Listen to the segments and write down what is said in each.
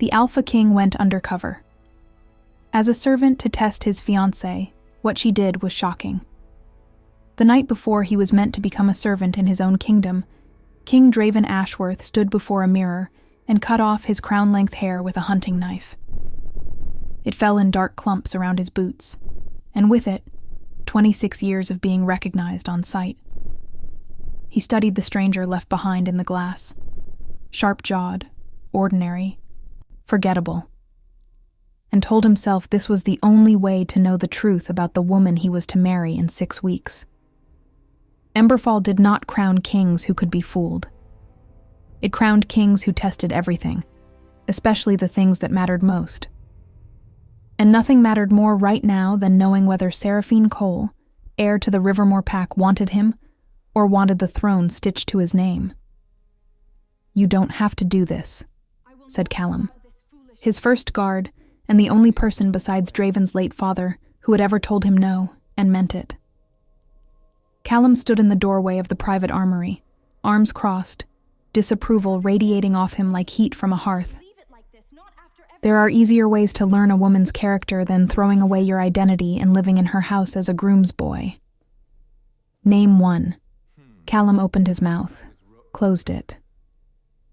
The Alpha King went undercover. As a servant to test his fiance, what she did was shocking. The night before he was meant to become a servant in his own kingdom, King Draven Ashworth stood before a mirror and cut off his crown-length hair with a hunting knife. It fell in dark clumps around his boots, and with it, 26 years of being recognized on sight. He studied the stranger left behind in the glass. Sharp-jawed, ordinary, forgettable, and told himself this was the only way to know the truth about the woman he was to marry in 6 weeks. Emberfall did not crown kings who could be fooled. It crowned kings who tested everything, especially the things that mattered most. And nothing mattered more right now than knowing whether Seraphine Cole, heir to the Rivermore pack, wanted him or wanted the throne stitched to his name. "You don't have to do this," said Callum, his first guard and the only person besides Draven's late father who had ever told him no and meant it. Callum stood in the doorway of the private armory, arms crossed, disapproval radiating off him like heat from a hearth. There are easier ways to learn a woman's character than throwing away your identity and living in her house as a groom's boy. Name one. Callum opened his mouth, closed it.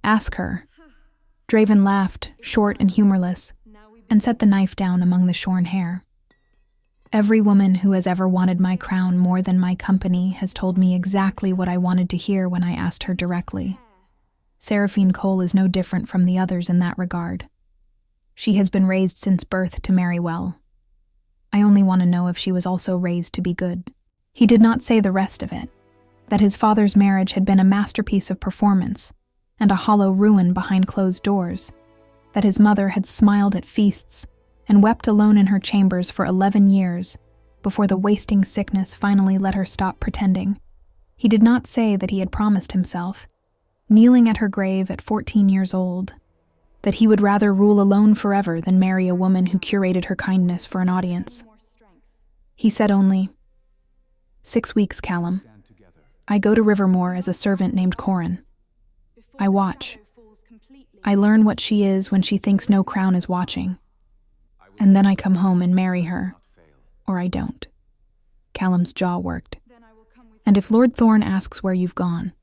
Ask her. Draven laughed, short and humorless, and set the knife down among the shorn hair. Every woman who has ever wanted my crown more than my company has told me exactly what I wanted to hear when I asked her directly. Seraphine Cole is no different from the others in that regard. She has been raised since birth to marry well. I only want to know if she was also raised to be good. He did not say the rest of it, that his father's marriage had been a masterpiece of performance and a hollow ruin behind closed doors, that his mother had smiled at feasts and wept alone in her chambers for 11 years before the wasting sickness finally let her stop pretending. He did not say that he had promised himself, kneeling at her grave at 14 years old, that he would rather rule alone forever than marry a woman who curated her kindness for an audience. He said only, 6 weeks, Callum. I go to Rivermore as a servant named Corrin. I watch. I learn what she is when she thinks no crown is watching. And then I come home and marry her. Or I don't. Callum's jaw worked. And if Lord Thorn asks where you've gone,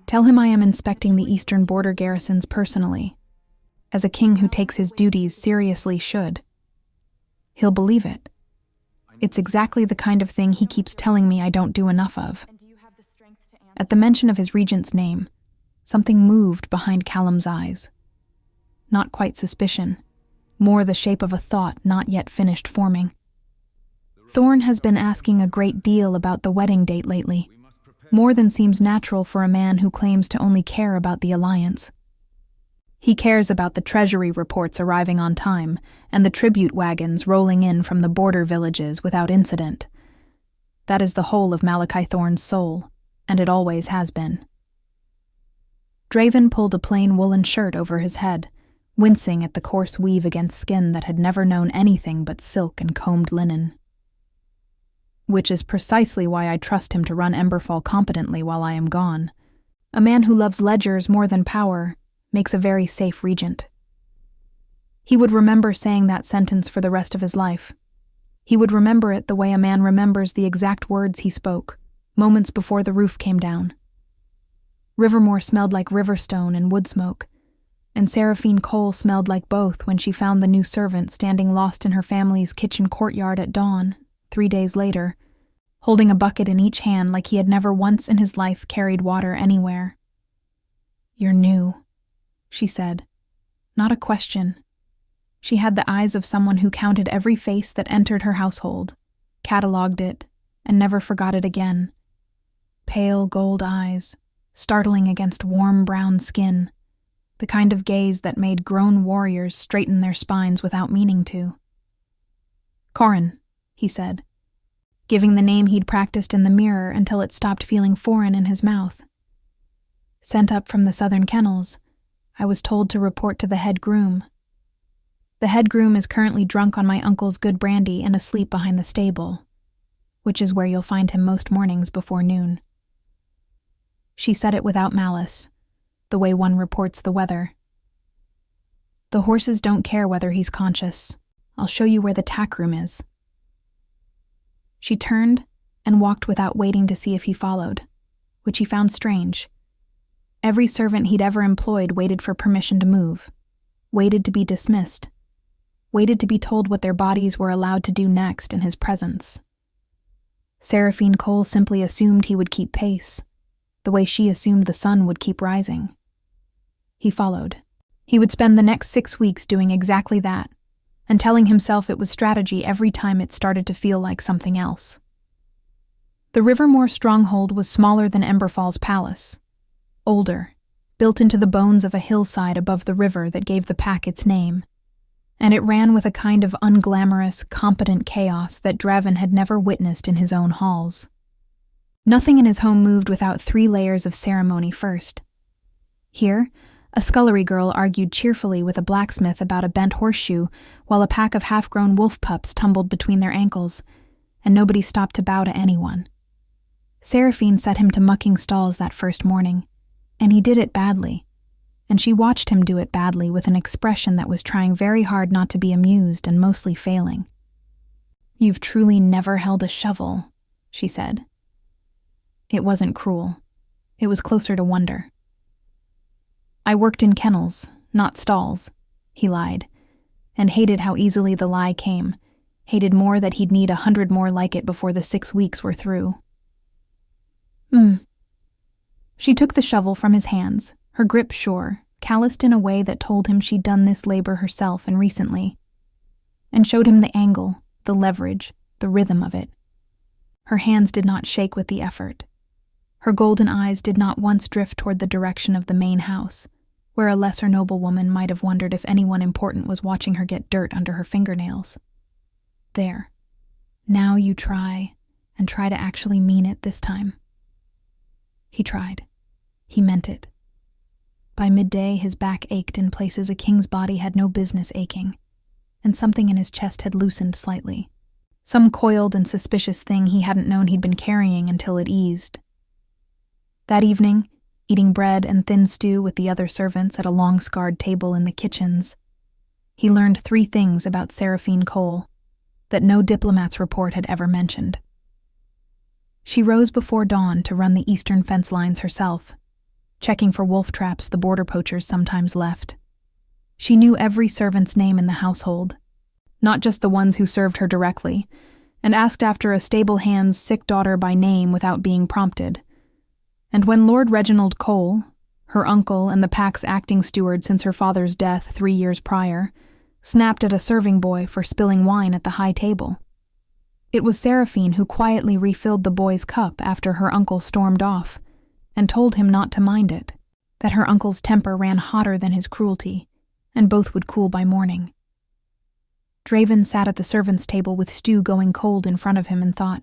tell him I am inspecting the eastern border garrisons personally, as a king who takes his duties seriously should. He'll believe it. It's exactly the kind of thing he keeps telling me I don't do enough of. At the mention of his regent's name, something moved behind Callum's eyes. Not quite suspicion, more the shape of a thought not yet finished forming. Thorn has been asking a great deal about the wedding date lately, more than seems natural for a man who claims to only care about the alliance. He cares about the Treasury reports arriving on time and the tribute wagons rolling in from the border villages without incident. That is the whole of Malachi Thorn's soul, and it always has been. Draven pulled a plain woolen shirt over his head, wincing at the coarse weave against skin that had never known anything but silk and combed linen. Which is precisely why I trust him to run Emberfall competently while I am gone. A man who loves ledgers more than power makes a very safe regent. He would remember saying that sentence for the rest of his life. He would remember it the way a man remembers the exact words he spoke, moments before the roof came down. Rivermore smelled like riverstone and wood smoke, and Seraphine Cole smelled like both when she found the new servant standing lost in her family's kitchen courtyard at dawn, 3 days later, holding a bucket in each hand like he had never once in his life carried water anywhere. "You're new," she said. Not a question. She had the eyes of someone who counted every face that entered her household, catalogued it, and never forgot it again. Pale gold eyes, startling against warm brown skin, the kind of gaze that made grown warriors straighten their spines without meaning to. "Corrin," he said, giving the name he'd practiced in the mirror until it stopped feeling foreign in his mouth. "Sent up from the southern kennels, I was told to report to the head groom. The head groom is currently drunk on my uncle's good brandy and asleep behind the stable, which is where you'll find him most mornings before noon." She said it without malice, the way one reports the weather. The horses don't care whether he's conscious. I'll show you where the tack room is." She turned and walked without waiting to see if he followed, which he found strange. Every servant he'd ever employed waited for permission to move, waited to be dismissed, waited to be told what their bodies were allowed to do next in his presence. Seraphine Cole simply assumed he would keep pace, the way she assumed the sun would keep rising. He followed. He would spend the next 6 weeks doing exactly that, and telling himself it was strategy every time it started to feel like something else. The Rivermore stronghold was smaller than Emberfall's palace, older, built into the bones of a hillside above the river that gave the pack its name, and it ran with a kind of unglamorous, competent chaos that Draven had never witnessed in his own halls. Nothing in his home moved without 3 layers of ceremony first. Here, a scullery girl argued cheerfully with a blacksmith about a bent horseshoe while a pack of half-grown wolf pups tumbled between their ankles, and nobody stopped to bow to anyone. Seraphine set him to mucking stalls that first morning, and he did it badly, and she watched him do it badly with an expression that was trying very hard not to be amused and mostly failing. "You've truly never held a shovel," she said. It wasn't cruel. It was closer to wonder. "I worked in kennels, not stalls," he lied, and hated how easily the lie came, hated more that he'd need 100 more like it before the 6 weeks were through. She took the shovel from his hands, her grip sure, calloused in a way that told him she'd done this labor herself and recently, and showed him the angle, the leverage, the rhythm of it. Her hands did not shake with the effort. Her golden eyes did not once drift toward the direction of the main house, where a lesser noblewoman might have wondered if anyone important was watching her get dirt under her fingernails. "There. Now you try, and try to actually mean it this time." He tried. He meant it. By midday, his back ached in places a king's body had no business aching, and something in his chest had loosened slightly. Some coiled and suspicious thing he hadn't known he'd been carrying until it eased. That evening, eating bread and thin stew with the other servants at a long-scarred table in the kitchens, he learned 3 things about Seraphine Cole that no diplomat's report had ever mentioned. She rose before dawn to run the eastern fence lines herself, checking for wolf traps the border poachers sometimes left. She knew every servant's name in the household, not just the ones who served her directly, and asked after a stable hand's sick daughter by name without being prompted. And when Lord Reginald Cole, her uncle and the pack's acting steward since her father's death 3 years prior, snapped at a serving boy for spilling wine at the high table, it was Seraphine who quietly refilled the boy's cup after her uncle stormed off, and told him not to mind it, that her uncle's temper ran hotter than his cruelty, and both would cool by morning. Draven sat at the servants' table with stew going cold in front of him and thought,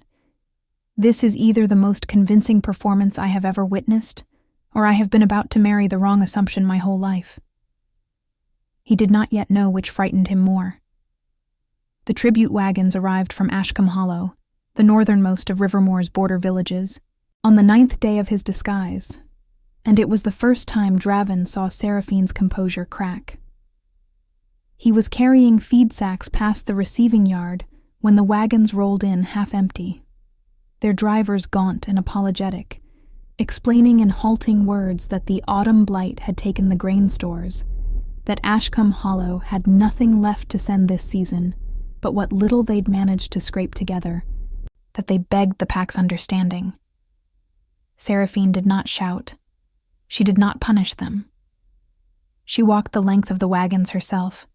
"This is either the most convincing performance I have ever witnessed, or I have been about to marry the wrong assumption my whole life." He did not yet know which frightened him more. The tribute wagons arrived from Ashcombe Hollow, the northernmost of Rivermore's border villages, on the 9th day of his disguise, and it was the first time Draven saw Seraphine's composure crack. He was carrying feed sacks past the receiving yard when the wagons rolled in half-empty, their drivers gaunt and apologetic, explaining in halting words that the autumn blight had taken the grain stores, that Ashcombe Hollow had nothing left to send this season but what little they'd managed to scrape together, that they begged the pack's understanding. Seraphine did not shout. She did not punish them. She walked the length of the wagons herself,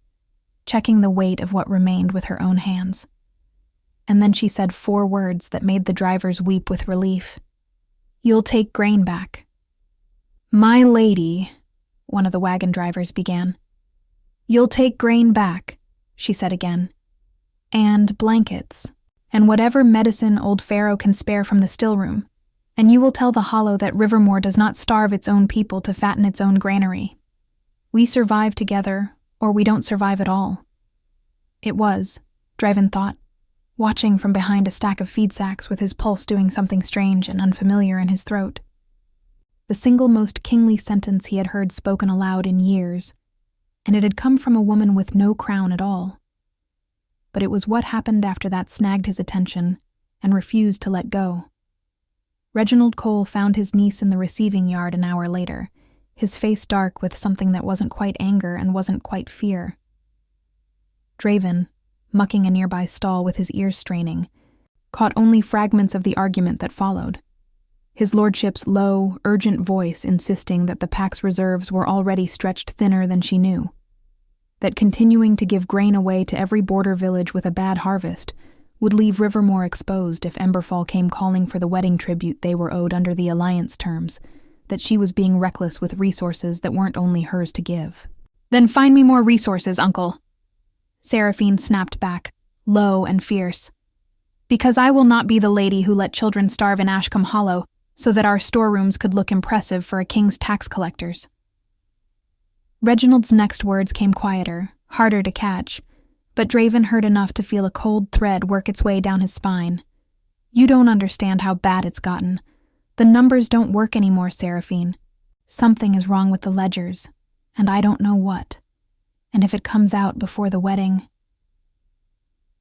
checking the weight of what remained with her own hands. And then she said 4 words that made the drivers weep with relief. "You'll take grain back." "My lady," one of the wagon drivers began. "You'll take grain back," she said again. "And blankets, and whatever medicine old Pharaoh can spare from the stillroom, and you will tell the Hollow that Rivermore does not starve its own people to fatten its own granary. We survive together, or we don't survive at all." It was, Draven thought, watching from behind a stack of feed sacks with his pulse doing something strange and unfamiliar in his throat. The single most kingly sentence he had heard spoken aloud in years, and it had come from a woman with no crown at all. But it was what happened after that snagged his attention and refused to let go. Reginald Cole found his niece in the receiving yard an hour later, his face dark with something that wasn't quite anger and wasn't quite fear. Draven, mucking a nearby stall with his ears straining, caught only fragments of the argument that followed. His lordship's low, urgent voice insisting that the pack's reserves were already stretched thinner than she knew, that continuing to give grain away to every border village with a bad harvest would leave Rivermore exposed if Emberfall came calling for the wedding tribute they were owed under the alliance terms, that she was being reckless with resources that weren't only hers to give. "Then find me more resources, uncle," Seraphine snapped back, low and fierce. "Because I will not be the lady who let children starve in Ashcombe Hollow so that our storerooms could look impressive for a king's tax collectors." Reginald's next words came quieter, harder to catch, but Draven heard enough to feel a cold thread work its way down his spine. "You don't understand how bad it's gotten. The numbers don't work anymore, Seraphine. Something is wrong with the ledgers, and I don't know what. And if it comes out before the wedding..."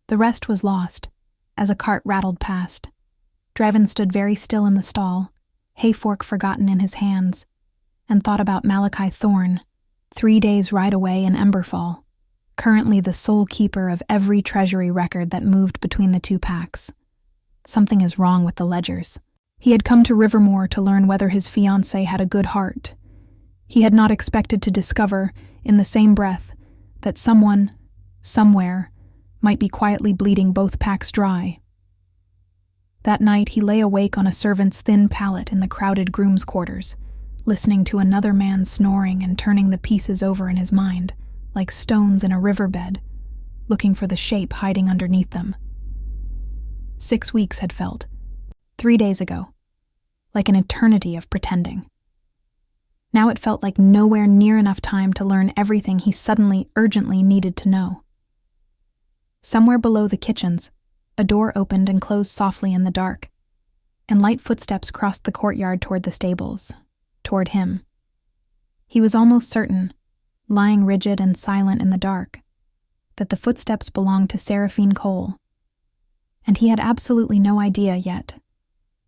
The rest was lost as a cart rattled past. Draven stood very still in the stall, hayfork forgotten in his hands, and thought about Malachi Thorn, 3 days' ride away in Emberfall, currently the sole keeper of every treasury record that moved between the two packs. Something is wrong with the ledgers. He had come to Rivermore to learn whether his fiancé had a good heart. He had not expected to discover, in the same breath, that someone, somewhere, might be quietly bleeding both packs dry. That night he lay awake on a servant's thin pallet in the crowded groom's quarters, listening to another man snoring and turning the pieces over in his mind, like stones in a riverbed, looking for the shape hiding underneath them. 6 weeks had felt, 3 days ago, like an eternity of pretending. Now it felt like nowhere near enough time to learn everything he suddenly, urgently needed to know. Somewhere below the kitchens, a door opened and closed softly in the dark, and light footsteps crossed the courtyard toward the stables, toward him. He was almost certain, lying rigid and silent in the dark, that the footsteps belonged to Seraphine Cole, and he had absolutely no idea yet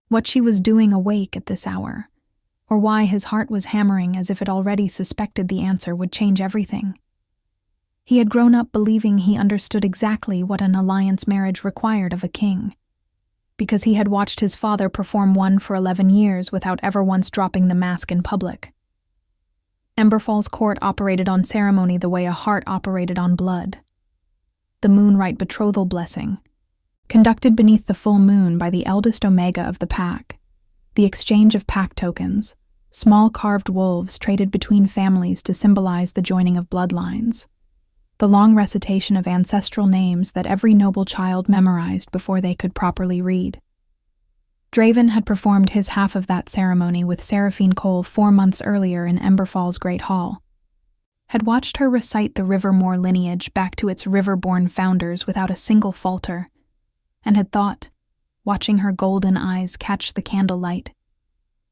what she was doing awake at this hour, or why his heart was hammering as if it already suspected the answer would change everything. He had grown up believing he understood exactly what an alliance marriage required of a king, because he had watched his father perform one for 11 years without ever once dropping the mask in public. Emberfall's court operated on ceremony the way a heart operated on blood. The moonright betrothal blessing, conducted beneath the full moon by the eldest Omega of the pack, the exchange of pack tokens, small carved wolves traded between families to symbolize the joining of bloodlines, the long recitation of ancestral names that every noble child memorized before they could properly read. Draven had performed his half of that ceremony with Seraphine Cole 4 months earlier in Emberfall's Great Hall, had watched her recite the Rivermore lineage back to its river-born founders without a single falter, and had thought, watching her golden eyes catch the candlelight,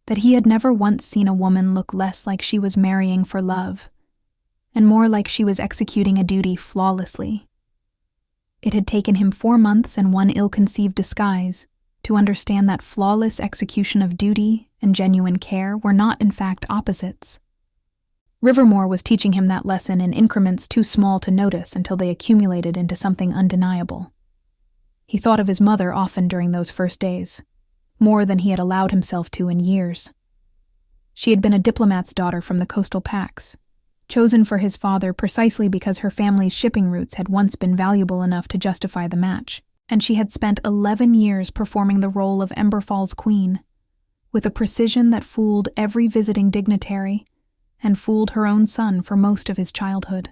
that he had never once seen a woman look less like she was marrying for love, and more like she was executing a duty flawlessly. It had taken him 4 months and one ill-conceived disguise to understand that flawless execution of duty and genuine care were not in fact opposites. Rivermore was teaching him that lesson in increments too small to notice until they accumulated into something undeniable. He thought of his mother often during those first days, more than he had allowed himself to in years. She had been a diplomat's daughter from the coastal packs, chosen for his father precisely because her family's shipping routes had once been valuable enough to justify the match, and she had spent 11 years performing the role of Emberfall's queen, with a precision that fooled every visiting dignitary and fooled her own son for most of his childhood.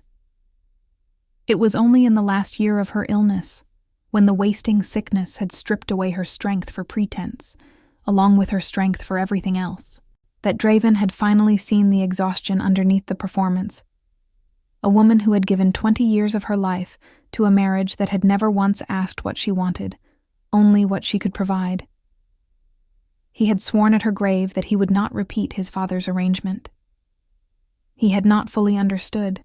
It was only in the last year of her illness, when the wasting sickness had stripped away her strength for pretense, along with her strength for everything else, that Draven had finally seen the exhaustion underneath the performance. A woman who had given 20 years of her life to a marriage that had never once asked what she wanted, only what she could provide. He had sworn at her grave that he would not repeat his father's arrangement. He had not fully understood.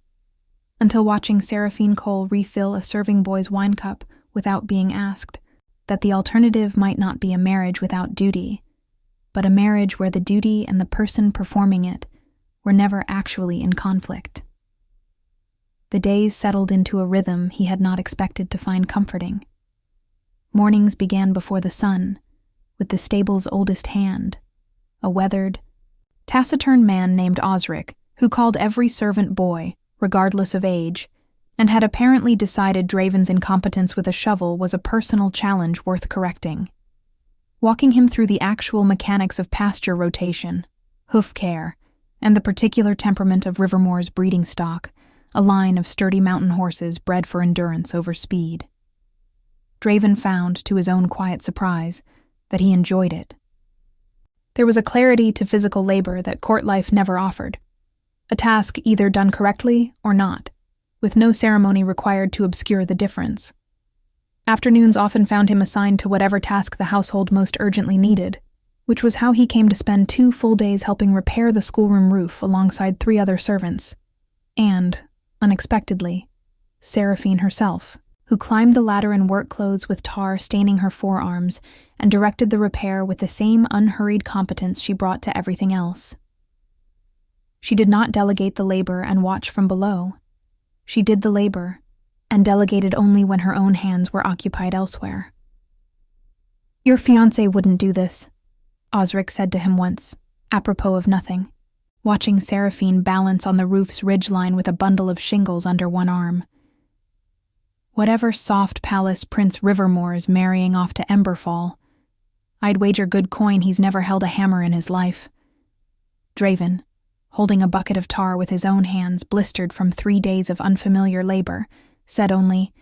until watching Seraphine Cole refill a serving boy's wine cup without being asked, that the alternative might not be a marriage without duty, but a marriage where the duty and the person performing it were never actually in conflict. The days settled into a rhythm he had not expected to find comforting. Mornings began before the sun, with the stable's oldest hand, a weathered, taciturn man named Osric, who called every servant boy, regardless of age, and had apparently decided Draven's incompetence with a shovel was a personal challenge worth correcting. Walking him through the actual mechanics of pasture rotation, hoof care, and the particular temperament of Rivermore's breeding stock, a line of sturdy mountain horses bred for endurance over speed. Draven found, to his own quiet surprise, that he enjoyed it. There was a clarity to physical labor that court life never offered, a task either done correctly or not, with no ceremony required to obscure the difference. Afternoons often found him assigned to whatever task the household most urgently needed, which was how he came to spend 2 full days helping repair the schoolroom roof alongside 3 other servants, and, unexpectedly, Seraphine herself, who climbed the ladder in work clothes with tar staining her forearms and directed the repair with the same unhurried competence she brought to everything else. She did not delegate the labor and watch from below. She did the labor, and delegated only when her own hands were occupied elsewhere. "Your fiancé wouldn't do this," Osric said to him once, apropos of nothing, watching Seraphine balance on the roof's ridgeline with a bundle of shingles under one arm. "Whatever soft palace Prince Rivermore is marrying off to Emberfall, I'd wager good coin he's never held a hammer in his life." Draven, holding a bucket of tar with his own hands blistered from 3 days of unfamiliar labor, said only,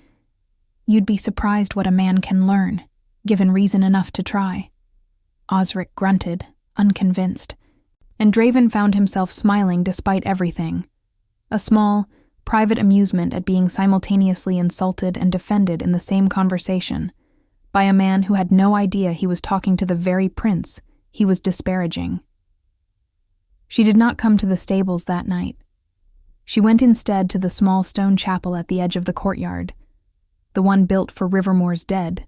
"You'd be surprised what a man can learn, given reason enough to try." Osric grunted, unconvinced, and Draven found himself smiling despite everything, a small, private amusement at being simultaneously insulted and defended in the same conversation, by a man who had no idea he was talking to the very prince he was disparaging. She did not come to the stables that night. She went instead to the small stone chapel at the edge of the courtyard, the one built for Rivermore's dead,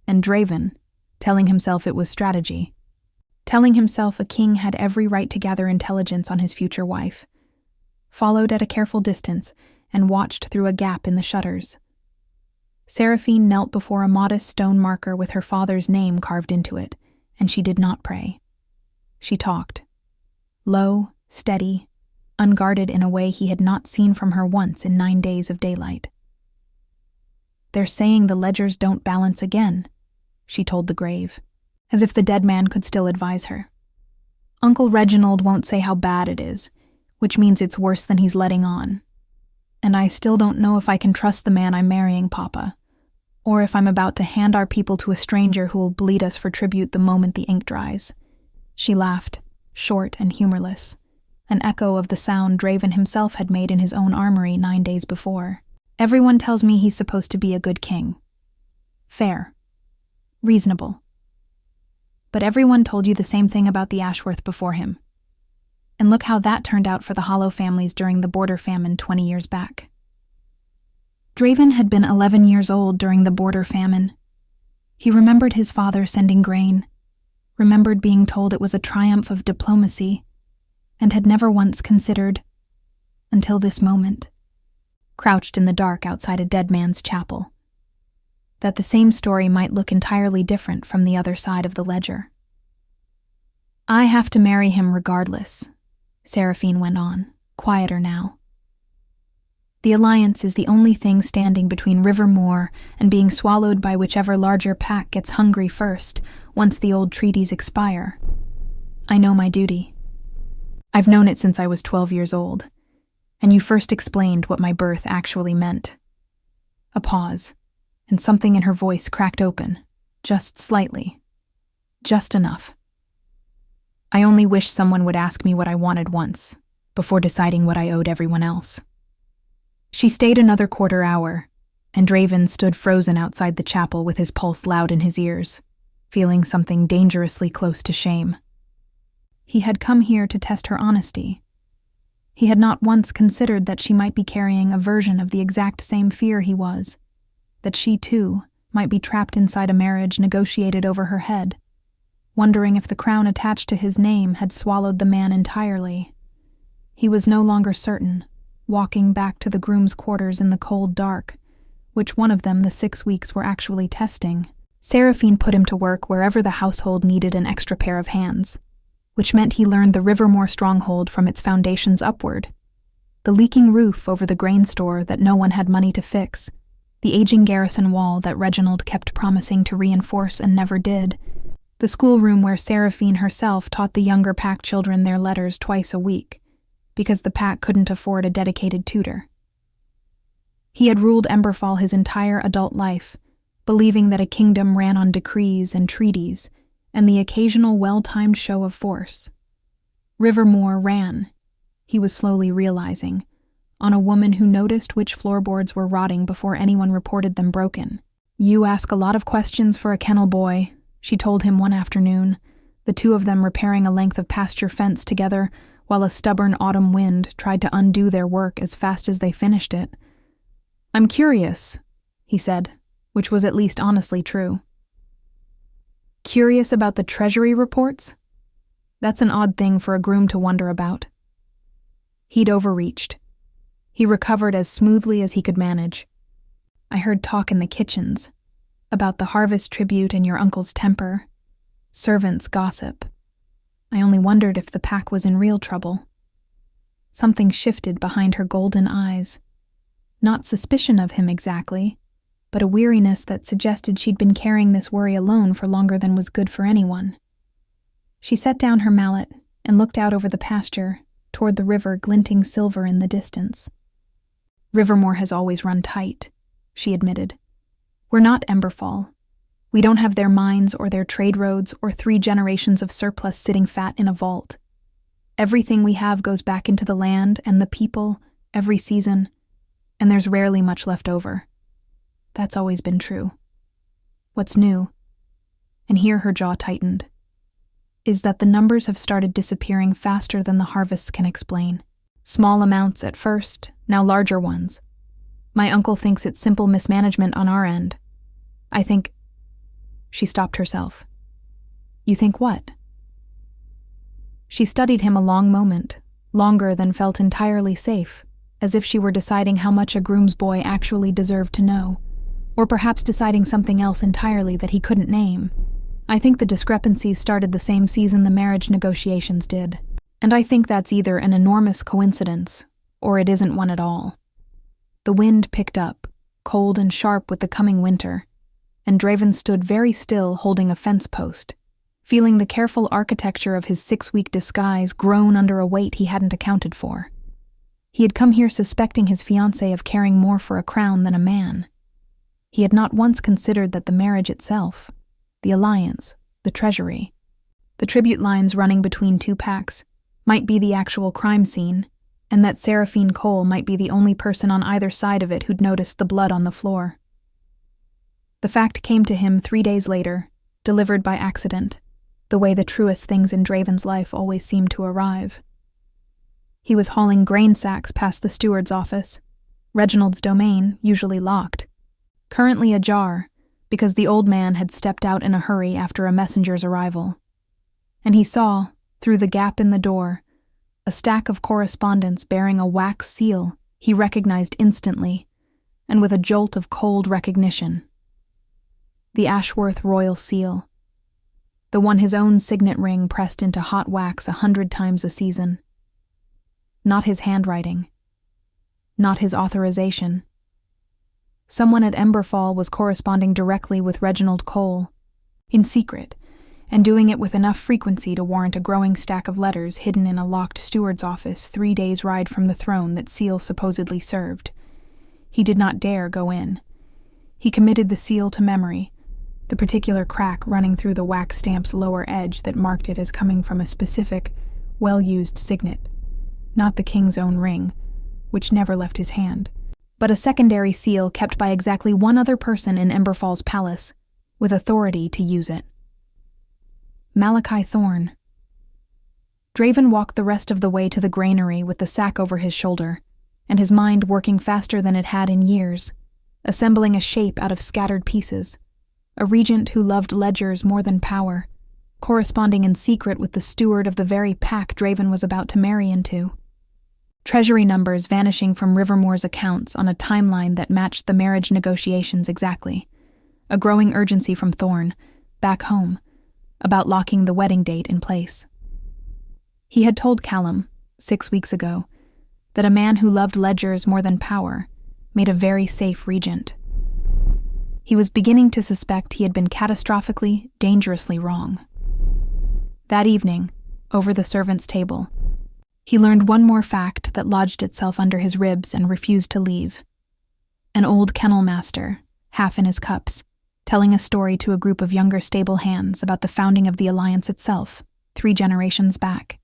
and Draven, telling himself it was strategy, telling himself a king had every right to gather intelligence on his future wife, followed at a careful distance and watched through a gap in the shutters. Seraphine knelt before a modest stone marker with her father's name carved into it, and she did not pray. She talked. Low, steady, unguarded in a way he had not seen from her once in 9 days of daylight. "They're saying the ledgers don't balance again," she told the grave, as if the dead man could still advise her. "Uncle Reginald won't say how bad it is, which means it's worse than he's letting on. And I still don't know if I can trust the man I'm marrying, Papa, or if I'm about to hand our people to a stranger who will bleed us for tribute the moment the ink dries." She laughed, short and humorless, an echo of the sound Draven himself had made in his own armory 9 days before. "Everyone tells me he's supposed to be a good king. Fair. Reasonable. But everyone told you the same thing about the Ashworth before him. And look how that turned out for the Hollow families during the border famine 20 years back." Draven had been 11 years old during the border famine. He remembered his father sending grain, remembered being told it was a triumph of diplomacy, and had never once considered, until this moment, crouched in the dark outside a dead man's chapel, that the same story might look entirely different from the other side of the ledger. "I have to marry him regardless," Seraphine went on, quieter now. "The alliance is the only thing standing between Rivermore and being swallowed by whichever larger pack gets hungry first, once the old treaties expire. I know my duty. I've known it since I was 12 years old, and you first explained what my birth actually meant." A pause, and something in her voice cracked open, just slightly. Just enough. "I only wish someone would ask me what I wanted once, before deciding what I owed everyone else." She stayed another quarter hour, and Draven stood frozen outside the chapel with his pulse loud in his ears, feeling something dangerously close to shame. He had come here to test her honesty. He had not once considered that she might be carrying a version of the exact same fear he was, that she, too, might be trapped inside a marriage negotiated over her head, wondering if the crown attached to his name had swallowed the man entirely. He was no longer certain, walking back to the groom's quarters in the cold dark, which one of them the 6 weeks were actually testing. Seraphine put him to work wherever the household needed an extra pair of hands, which meant he learned the Rivermore stronghold from its foundations upward. The leaking roof over the grain store that no one had money to fix, the aging garrison wall that Reginald kept promising to reinforce and never did, the schoolroom where Seraphine herself taught the younger pack children their letters twice a week, because the pack couldn't afford a dedicated tutor. He had ruled Emberfall his entire adult life, believing that a kingdom ran on decrees and treaties, and the occasional well-timed show of force. Rivermore ran, he was slowly realizing, on a woman who noticed which floorboards were rotting before anyone reported them broken. "You ask a lot of questions for a kennel boy," she told him one afternoon, the two of them repairing a length of pasture fence together while a stubborn autumn wind tried to undo their work as fast as they finished it. "I'm curious," he said, which was at least honestly true. "Curious about the Treasury reports? That's an odd thing for a groom to wonder about." He'd overreached. He recovered as smoothly as he could manage. "I heard talk in the kitchens about the harvest tribute and your uncle's temper. Servants gossip. I only wondered if the pack was in real trouble." Something shifted behind her golden eyes. Not suspicion of him exactly, but a weariness that suggested she'd been carrying this worry alone for longer than was good for anyone. She set down her mallet and looked out over the pasture, toward the river glinting silver in the distance. "Rivermore has always run tight," she admitted. "We're not Emberfall. We don't have their mines or their trade roads or 3 generations of surplus sitting fat in a vault. Everything we have goes back into the land and the people every season, and there's rarely much left over. That's always been true. What's new," and here her jaw tightened, "is that the numbers have started disappearing faster than the harvests can explain. Small amounts at first, now larger ones. My uncle thinks it's simple mismanagement on our end. I think—" She stopped herself. "You think what?" She studied him a long moment, longer than felt entirely safe, as if she were deciding how much a groom's boy actually deserved to know, or perhaps deciding something else entirely that he couldn't name. "I think the discrepancies started the same season the marriage negotiations did, and I think that's either an enormous coincidence, or it isn't one at all." The wind picked up, cold and sharp with the coming winter, and Draven stood very still holding a fence post, feeling the careful architecture of his 6-week disguise groan under a weight he hadn't accounted for. He had come here suspecting his fiancé of caring more for a crown than a man. He had not once considered that the marriage itself, the alliance, the treasury, the tribute lines running between 2 packs, might be the actual crime scene, and that Seraphine Cole might be the only person on either side of it who'd noticed the blood on the floor. The fact came to him 3 days later, delivered by accident, the way the truest things in Draven's life always seemed to arrive. He was hauling grain sacks past the steward's office, Reginald's domain, usually locked, currently ajar because the old man had stepped out in a hurry after a messenger's arrival. And he saw, through the gap in the door, a stack of correspondence bearing a wax seal he recognized instantly, and with a jolt of cold recognition. The Ashworth royal seal, the one his own signet ring pressed into hot wax 100 times a season. Not his handwriting. Not his authorization. Someone at Emberfall was corresponding directly with Reginald Cole, in secret, and doing it with enough frequency to warrant a growing stack of letters hidden in a locked steward's office 3 days' ride from the throne that seal supposedly served. He did not dare go in. He committed the seal to memory, the particular crack running through the wax stamp's lower edge that marked it as coming from a specific, well-used signet, not the king's own ring, which never left his hand, but a secondary seal kept by exactly one other person in Emberfall's palace, with authority to use it. Malachi Thorn. Draven walked the rest of the way to the granary with the sack over his shoulder, and his mind working faster than it had in years, assembling a shape out of scattered pieces, a regent who loved ledgers more than power, corresponding in secret with the steward of the very pack Draven was about to marry into. Treasury numbers vanishing from Rivermore's accounts on a timeline that matched the marriage negotiations exactly. A growing urgency from Thorn, back home, about locking the wedding date in place. He had told Callum, 6 weeks ago, that a man who loved ledgers more than power made a very safe regent. He was beginning to suspect he had been catastrophically, dangerously wrong. That evening, over the servants' table, he learned one more fact that lodged itself under his ribs and refused to leave. An old kennel master, half in his cups, telling a story to a group of younger stable hands about the founding of the Alliance itself, 3 generations back,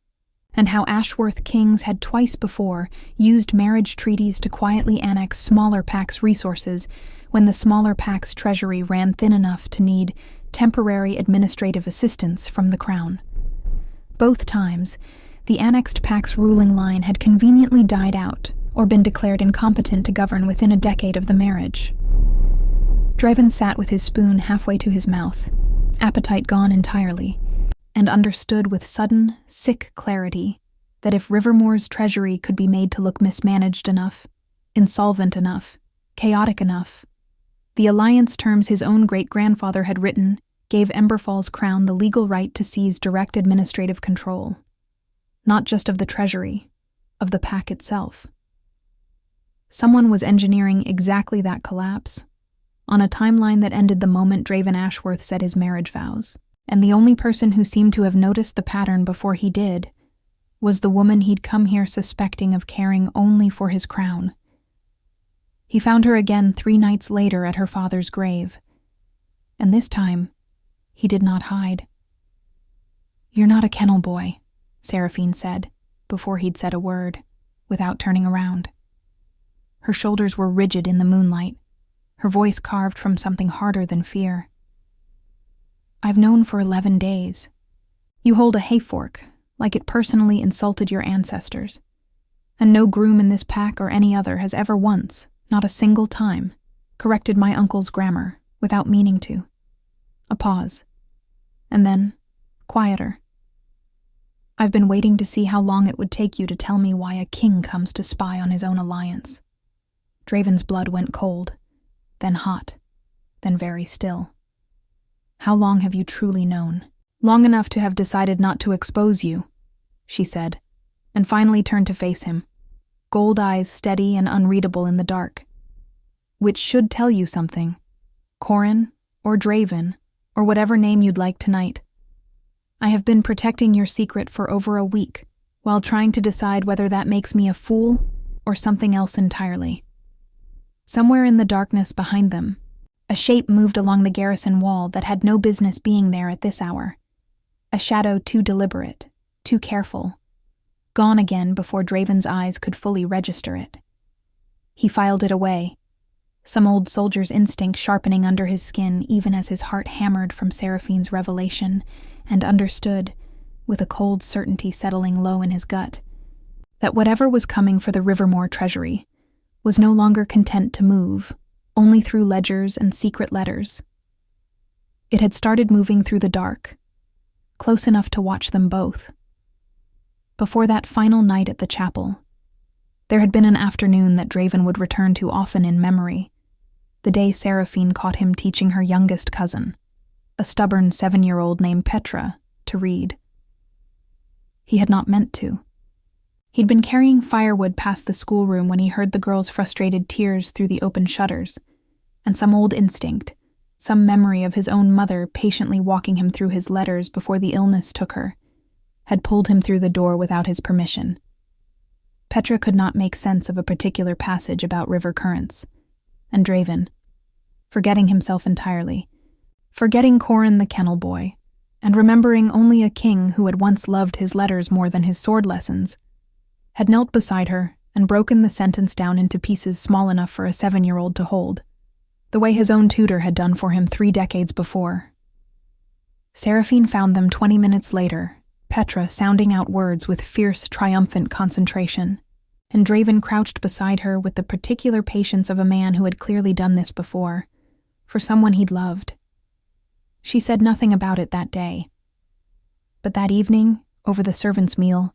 and how Ashworth kings had twice before used marriage treaties to quietly annex smaller packs' resources when the smaller pack's treasury ran thin enough to need temporary administrative assistance from the crown. Both times, the annexed pack's ruling line had conveniently died out or been declared incompetent to govern within a decade of the marriage. Draven sat with his spoon halfway to his mouth, appetite gone entirely, and understood with sudden, sick clarity that if Rivermore's treasury could be made to look mismanaged enough, insolvent enough, chaotic enough, the alliance terms his own great-grandfather had written gave Emberfall's crown the legal right to seize direct administrative control, not just of the treasury, of the pack itself. Someone was engineering exactly that collapse, on a timeline that ended the moment Draven Ashworth said his marriage vows, and the only person who seemed to have noticed the pattern before he did was the woman he'd come here suspecting of caring only for his crown. He found her again 3 nights later at her father's grave, and this time, he did not hide. "You're not a kennel boy," Seraphine said, before he'd said a word, without turning around. Her shoulders were rigid in the moonlight, her voice carved from something harder than fear. "I've known for 11 days. You hold a hayfork, like it personally insulted your ancestors. And no groom in this pack or any other has ever once, not a single time, corrected my uncle's grammar, without meaning to." A pause. And then, quieter. "I've been waiting to see how long it would take you to tell me why a king comes to spy on his own alliance." Draven's blood went cold, then hot, then very still. "How long have you truly known?" "Long enough to have decided not to expose you," she said, and finally turned to face him, gold eyes steady and unreadable in the dark. "Which should tell you something. Corrin, or Draven, or whatever name you'd like tonight. I have been protecting your secret for over a week, while trying to decide whether that makes me a fool or something else entirely." Somewhere in the darkness behind them, a shape moved along the garrison wall that had no business being there at this hour. A shadow too deliberate, too careful. Gone again before Draven's eyes could fully register it. He filed it away, some old soldier's instinct sharpening under his skin even as his heart hammered from Seraphine's revelation, and understood, with a cold certainty settling low in his gut, that whatever was coming for the Rivermore treasury was no longer content to move, only through ledgers and secret letters. It had started moving through the dark, close enough to watch them both. Before that final night at the chapel, there had been an afternoon that Draven would return to often in memory, the day Seraphine caught him teaching her youngest cousin, a stubborn 7-year-old named Petra, to read. He had not meant to. He'd been carrying firewood past the schoolroom when he heard the girl's frustrated tears through the open shutters, and some old instinct, some memory of his own mother patiently walking him through his letters before the illness took her, had pulled him through the door without his permission. Petra could not make sense of a particular passage about river currents, and Draven, forgetting himself entirely, forgetting Corrin the Kennel Boy, and remembering only a king who had once loved his letters more than his sword lessons, had knelt beside her and broken the sentence down into pieces small enough for a 7-year-old to hold, the way his own tutor had done for him 3 decades before. Seraphine found them 20 minutes later, Petra sounding out words with fierce, triumphant concentration, and Draven crouched beside her with the particular patience of a man who had clearly done this before, for someone he'd loved. She said nothing about it that day. But that evening, over the servants' meal,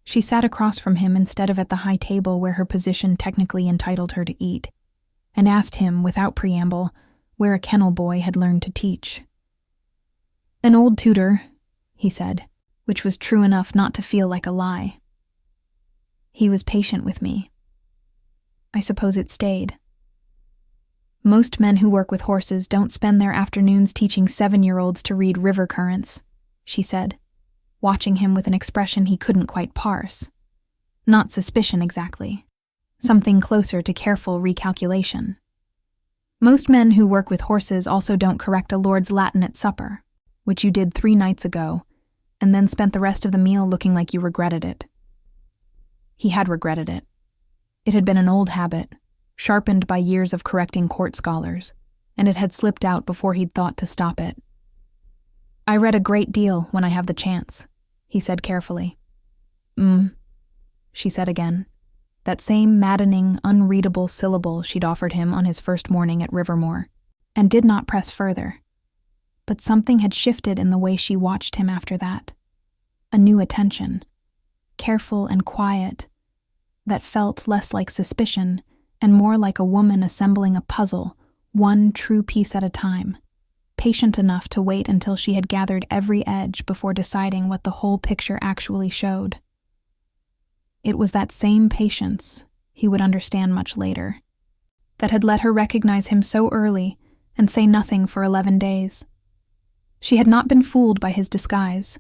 she sat across from him instead of at the high table where her position technically entitled her to eat, and asked him, without preamble, where a Kennel Boy had learned to teach. "An old tutor," he said, which was true enough not to feel like a lie. "He was patient with me. I suppose it stayed. Most men who work with horses don't spend their afternoons teaching 7-year-olds to read river currents," she said, watching him with an expression he couldn't quite parse. Not suspicion exactly. Something closer to careful recalculation. "Most men who work with horses also don't correct a lord's Latin at supper, which you did 3 nights ago, and then spent the rest of the meal looking like you regretted it." He had regretted it. It had been an old habit, sharpened by years of correcting court scholars, and it had slipped out before he'd thought to stop it. "I read a great deal when I have the chance," he said carefully. She said again, that same maddening, unreadable syllable she'd offered him on his first morning at Rivermore, and did not press further. But something had shifted in the way she watched him after that. A new attention, careful and quiet, that felt less like suspicion and more like a woman assembling a puzzle, one true piece at a time, patient enough to wait until she had gathered every edge before deciding what the whole picture actually showed. It was that same patience, he would understand much later, that had let her recognize him so early and say nothing for 11 days. She had not been fooled by his disguise.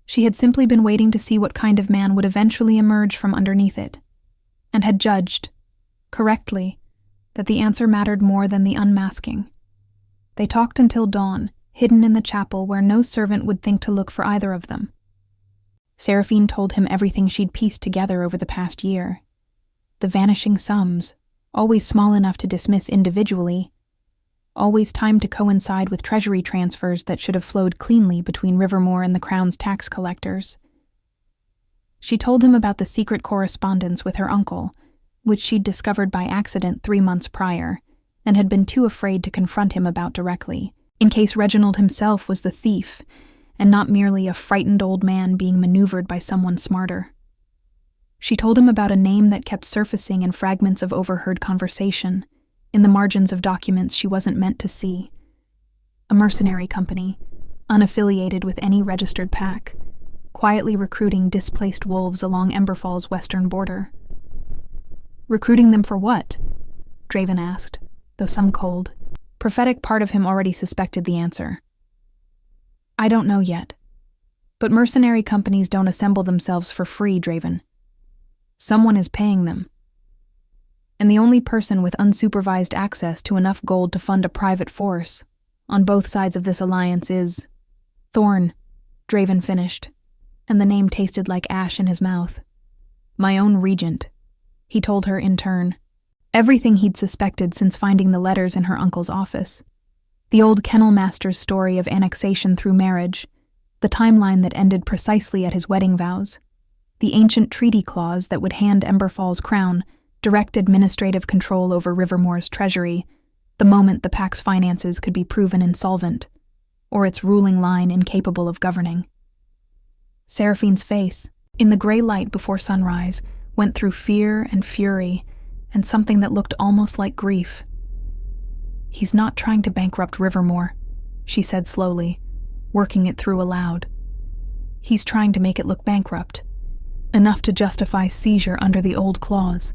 She had simply been waiting to see what kind of man would eventually emerge from underneath it, and had judged, correctly, that the answer mattered more than the unmasking. They talked until dawn, hidden in the chapel where no servant would think to look for either of them. Seraphine told him everything she'd pieced together over the past year. The vanishing sums, always small enough to dismiss individually, always timed to coincide with Treasury transfers that should have flowed cleanly between Rivermore and the Crown's tax collectors. She told him about the secret correspondence with her uncle, which she'd discovered by accident 3 months prior, and had been too afraid to confront him about directly, in case Reginald himself was the thief, and not merely a frightened old man being maneuvered by someone smarter. She told him about a name that kept surfacing in fragments of overheard conversation, in the margins of documents she wasn't meant to see. A mercenary company, unaffiliated with any registered pack, quietly recruiting displaced wolves along Emberfall's western border. "Recruiting them for what?" Draven asked, though some cold, prophetic part of him already suspected the answer. "I don't know yet. But mercenary companies don't assemble themselves for free, Draven. Someone is paying them. And the only person with unsupervised access to enough gold to fund a private force on both sides of this alliance is Thorn," Draven finished, and the name tasted like ash in his mouth. "My own regent," he told her in turn. Everything he'd suspected since finding the letters in her uncle's office. The old Kennel Master's story of annexation through marriage, the timeline that ended precisely at his wedding vows, the ancient treaty clause that would hand Emberfall's crown direct administrative control over Rivermore's treasury the moment the pack's finances could be proven insolvent, or its ruling line incapable of governing. Seraphine's face, in the gray light before sunrise, went through fear and fury and something that looked almost like grief. "He's not trying to bankrupt Rivermore," she said slowly, working it through aloud. "He's trying to make it look bankrupt, enough to justify seizure under the old clause.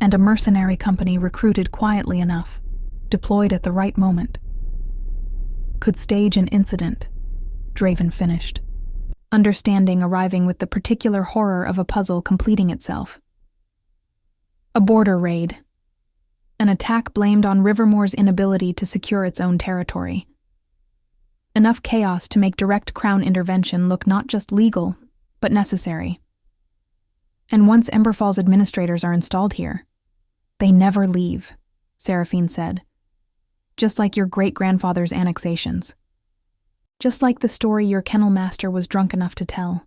And a mercenary company recruited quietly enough, deployed at the right moment. Could stage an incident," Draven finished, understanding arriving with the particular horror of a puzzle completing itself. "A border raid. An attack blamed on Rivermore's inability to secure its own territory. Enough chaos to make direct crown intervention look not just legal, but necessary. And once Emberfall's administrators are installed here, they never leave," Seraphine said. "Just like your great-grandfather's annexations." just like the story your kennel master was drunk enough to tell.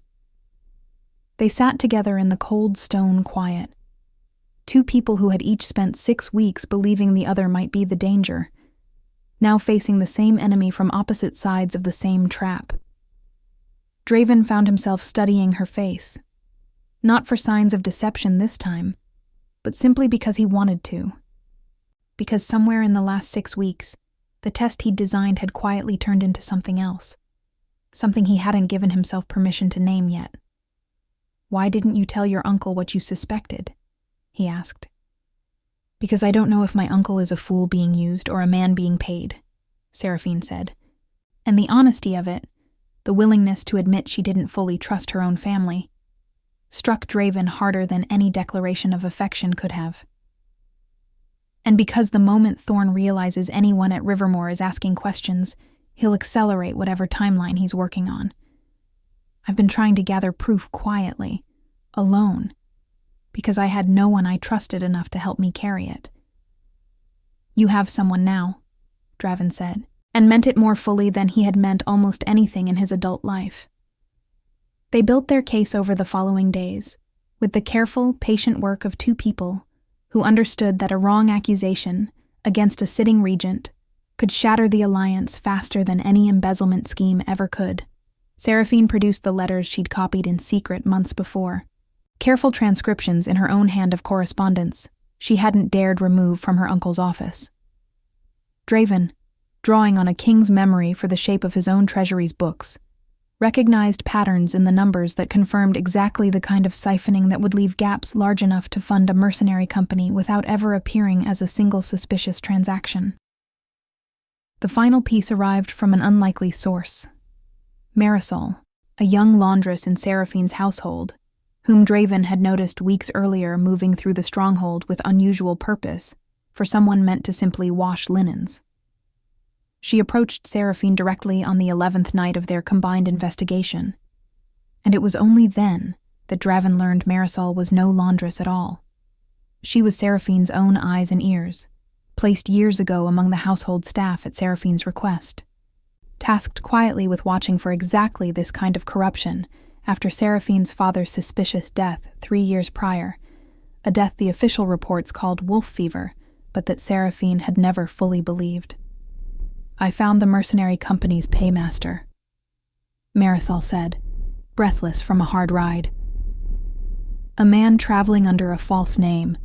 They sat together in the cold stone quiet. Two people who had each spent 6 weeks believing the other might be the danger, now facing the same enemy from opposite sides of the same trap. Draven found himself studying her face, not for signs of deception this time, but simply because he wanted to. Because somewhere in the last 6 weeks, the test he'd designed had quietly turned into something else, something he hadn't given himself permission to name yet. "Why didn't you tell your uncle what you suspected?" he asked. "Because I don't know if my uncle is a fool being used or a man being paid," Seraphine said. And the honesty of it, the willingness to admit she didn't fully trust her own family, struck Draven harder than any declaration of affection could have. And because the moment Thorn realizes anyone at Rivermore is asking questions, he'll accelerate whatever timeline he's working on. I've been trying to gather proof quietly, alone, because I had no one I trusted enough to help me carry it. "You have someone now," Draven said, and meant it more fully than he had meant almost anything in his adult life. They built their case over the following days, with the careful, patient work of two people who understood that a wrong accusation against a sitting regent could shatter the alliance faster than any embezzlement scheme ever could. Seraphine produced the letters she'd copied in secret months before, careful transcriptions in her own hand of correspondence she hadn't dared remove from her uncle's office. Draven, drawing on a king's memory for the shape of his own Treasury's books, recognized patterns in the numbers that confirmed exactly the kind of siphoning that would leave gaps large enough to fund a mercenary company without ever appearing as a single suspicious transaction. The final piece arrived from an unlikely source. Marisol, a young laundress in Seraphine's household, whom Draven had noticed weeks earlier moving through the stronghold with unusual purpose for someone meant to simply wash linens. She approached Seraphine directly on the 11th night of their combined investigation, and it was only then that Draven learned Marisol was no laundress at all. She was Seraphine's own eyes and ears, placed years ago among the household staff at Seraphine's request, tasked quietly with watching for exactly this kind of corruption after Seraphine's father's suspicious death 3 years prior, a death the official reports called wolf fever, but that Seraphine had never fully believed. "I found the mercenary company's paymaster," Marisol said, breathless from a hard ride. "A man traveling under a false name,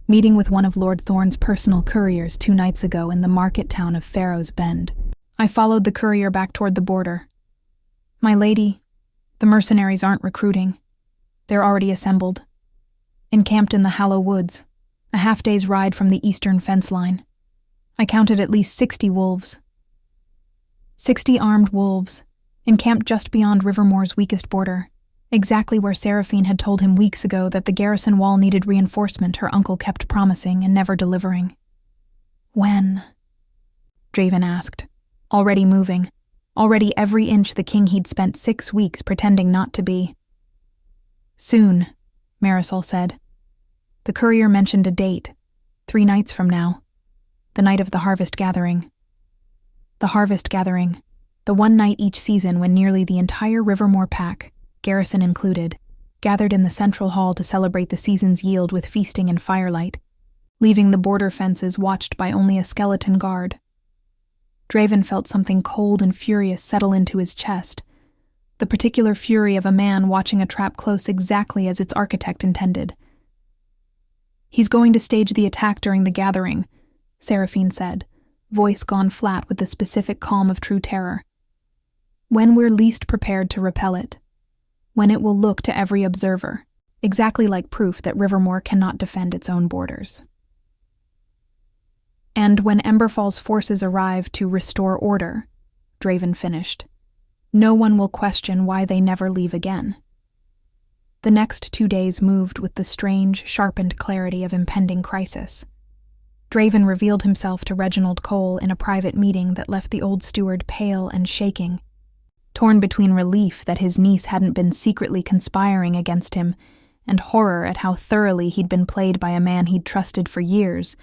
meeting with one of Lord Thorn's personal couriers 2 nights ago in the market town of Pharaoh's Bend. I followed the courier back toward the border. My lady, the mercenaries aren't recruiting. They're already assembled, encamped in the Hallow Woods, a half-day's ride from the eastern fence line. I counted at least 60 wolves. 60 armed wolves, encamped just beyond Rivermore's weakest border, exactly where Seraphine had told him weeks ago that the garrison wall needed reinforcement her uncle kept promising and never delivering. "When?" Draven asked, already moving, already every inch the king he'd spent 6 weeks pretending not to be. "Soon," Marisol said. The courier mentioned a date, 3 nights from now, the night of the harvest gathering. The harvest gathering, the one night each season when nearly the entire Rivermore pack, garrison included, gathered in the central hall to celebrate the season's yield with feasting and firelight, leaving the border fences watched by only a skeleton guard. Draven felt something cold and furious settle into his chest, the particular fury of a man watching a trap close exactly as its architect intended. "He's going to stage the attack during the gathering," Seraphine said, voice gone flat with the specific calm of true terror. "When we're least prepared to repel it. When it will look to every observer, exactly like proof that Rivermore cannot defend its own borders. And when Emberfall's forces arrive to restore order," Draven finished, "no one will question why they never leave again." The next 2 days moved with the strange, sharpened clarity of impending crisis. Draven revealed himself to Reginald Cole in a private meeting that left the old steward pale and shaking, torn between relief that his niece hadn't been secretly conspiring against him and horror at how thoroughly he'd been played by a man he'd trusted for years,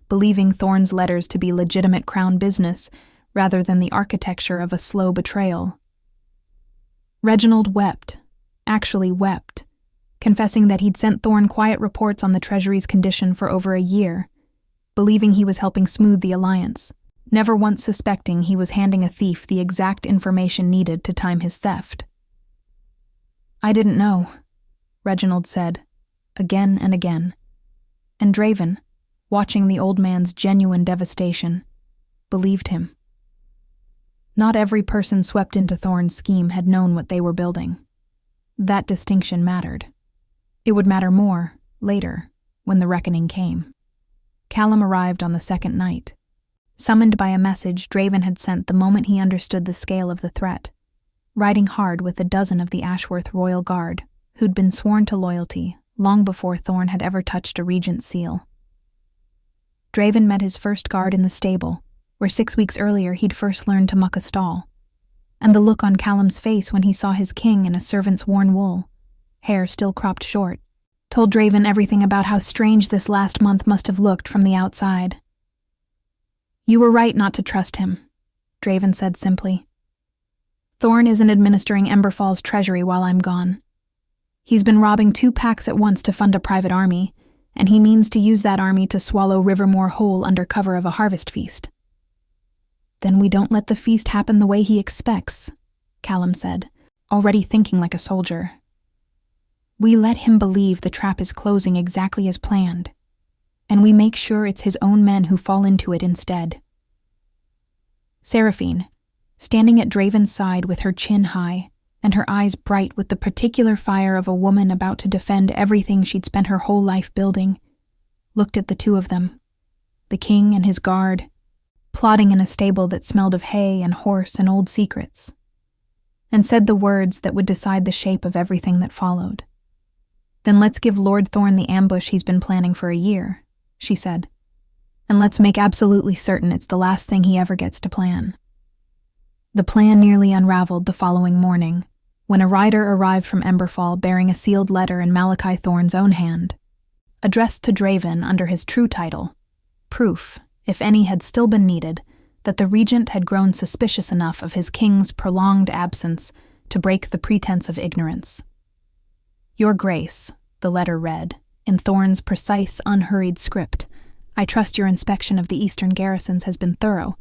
believing Thorn's letters to be legitimate crown business rather than the architecture of a slow betrayal. Reginald wept, actually wept, confessing that he'd sent Thorn quiet reports on the Treasury's condition for over a year, believing he was helping smooth the alliance, never once suspecting he was handing a thief the exact information needed to time his theft. "I didn't know," Reginald said, again and again. And Draven, watching the old man's genuine devastation, believed him. Not every person swept into Thorn's scheme had known what they were building. That distinction mattered. It would matter more, later, when the reckoning came. Callum arrived on the second night, summoned by a message Draven had sent the moment he understood the scale of the threat, riding hard with a dozen of the Ashworth Royal Guard, who'd been sworn to loyalty long before Thorn had ever touched a regent's seal. Draven met his first guard in the stable, where 6 weeks earlier he'd first learned to muck a stall, and the look on Callum's face when he saw his king in a servant's worn wool, hair still cropped short, told Draven everything about how strange this last month must have looked from the outside. "You were right not to trust him," Draven said simply. "Thorn isn't administering Emberfall's treasury while I'm gone. He's been robbing 2 packs at once to fund a private army, and he means to use that army to swallow Rivermore whole under cover of a harvest feast." "Then we don't let the feast happen the way he expects," Callum said, already thinking like a soldier. "We let him believe the trap is closing exactly as planned, and we make sure it's his own men who fall into it instead." Seraphine, standing at Draven's side with her chin high and her eyes bright with the particular fire of a woman about to defend everything she'd spent her whole life building, looked at the two of them, the king and his guard, plodding in a stable that smelled of hay and horse and old secrets, and said the words that would decide the shape of everything that followed. "Then let's give Lord Thorn the ambush he's been planning for a year," she said, "and let's make absolutely certain it's the last thing he ever gets to plan." The plan nearly unraveled the following morning, when a rider arrived from Emberfall bearing a sealed letter in Malachi Thorn's own hand, addressed to Draven under his true title, proof, if any had still been needed, that the regent had grown suspicious enough of his king's prolonged absence to break the pretense of ignorance. "Your Grace," the letter read, in Thorn's precise, unhurried script, "I trust your inspection of the eastern garrisons has been thorough,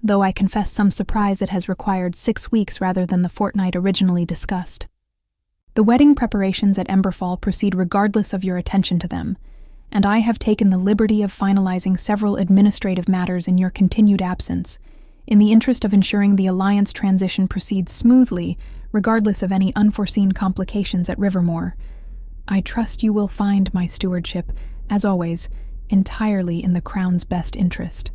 though I confess some surprise it has required 6 weeks rather than the fortnight originally discussed. The wedding preparations at Emberfall proceed regardless of your attention to them, and I have taken the liberty of finalizing several administrative matters in your continued absence, in the interest of ensuring the alliance transition proceeds smoothly, regardless of any unforeseen complications at Rivermore. I trust you will find my stewardship, as always, entirely in the Crown's best interest."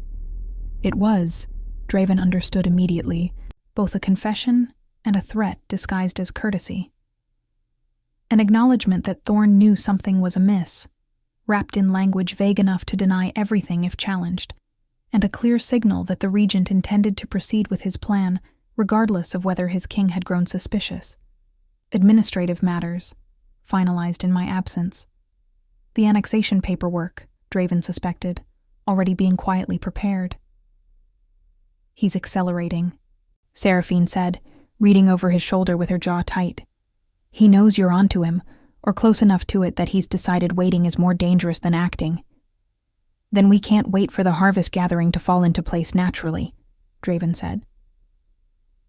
It was, Draven understood immediately, both a confession and a threat disguised as courtesy. An acknowledgement that Thorn knew something was amiss, wrapped in language vague enough to deny everything if challenged, and a clear signal that the regent intended to proceed with his plan, regardless of whether his king had grown suspicious. Administrative matters, finalized in my absence. The annexation paperwork, Draven suspected, already being quietly prepared. "He's accelerating," Seraphine said, reading over his shoulder with her jaw tight. "He knows you're onto him, or close enough to it that he's decided waiting is more dangerous than acting." "Then we can't wait for the harvest gathering to fall into place naturally," Draven said.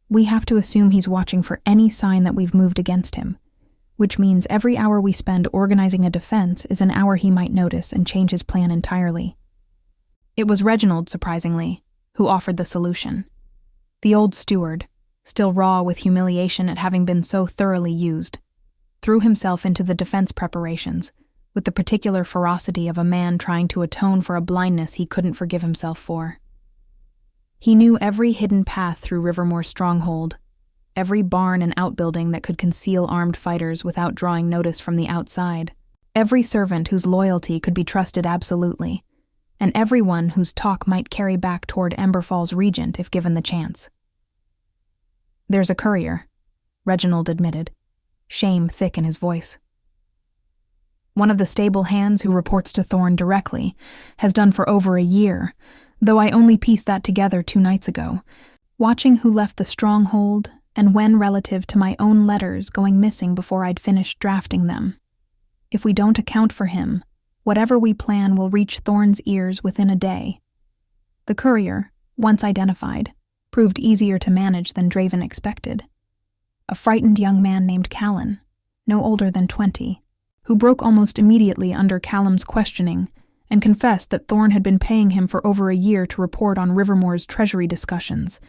"We have to assume he's watching for any sign that we've moved against him, which means every hour we spend organizing a defense is an hour he might notice and change his plan entirely." It was Reginald, surprisingly, who offered the solution. The old steward, still raw with humiliation at having been so thoroughly used, threw himself into the defense preparations with the particular ferocity of a man trying to atone for a blindness he couldn't forgive himself for. He knew every hidden path through Rivermore's stronghold, every barn and outbuilding that could conceal armed fighters without drawing notice from the outside, every servant whose loyalty could be trusted absolutely, and everyone whose talk might carry back toward Emberfall's regent if given the chance. "There's a courier," Reginald admitted, shame thick in his voice. "One of the stable hands who reports to Thorn directly, has done for over a year, though I only pieced that together 2 nights ago, watching who left the stronghold and when relative to my own letters going missing before I'd finished drafting them. If we don't account for him, whatever we plan will reach Thorn's ears within a day. The courier, once identified, proved easier to manage than Draven expected. A frightened young man named Callum, no older than 20, who broke almost immediately under Callum's questioning and confessed that Thorn had been paying him for over a year to report on Rivermore's Treasury discussions,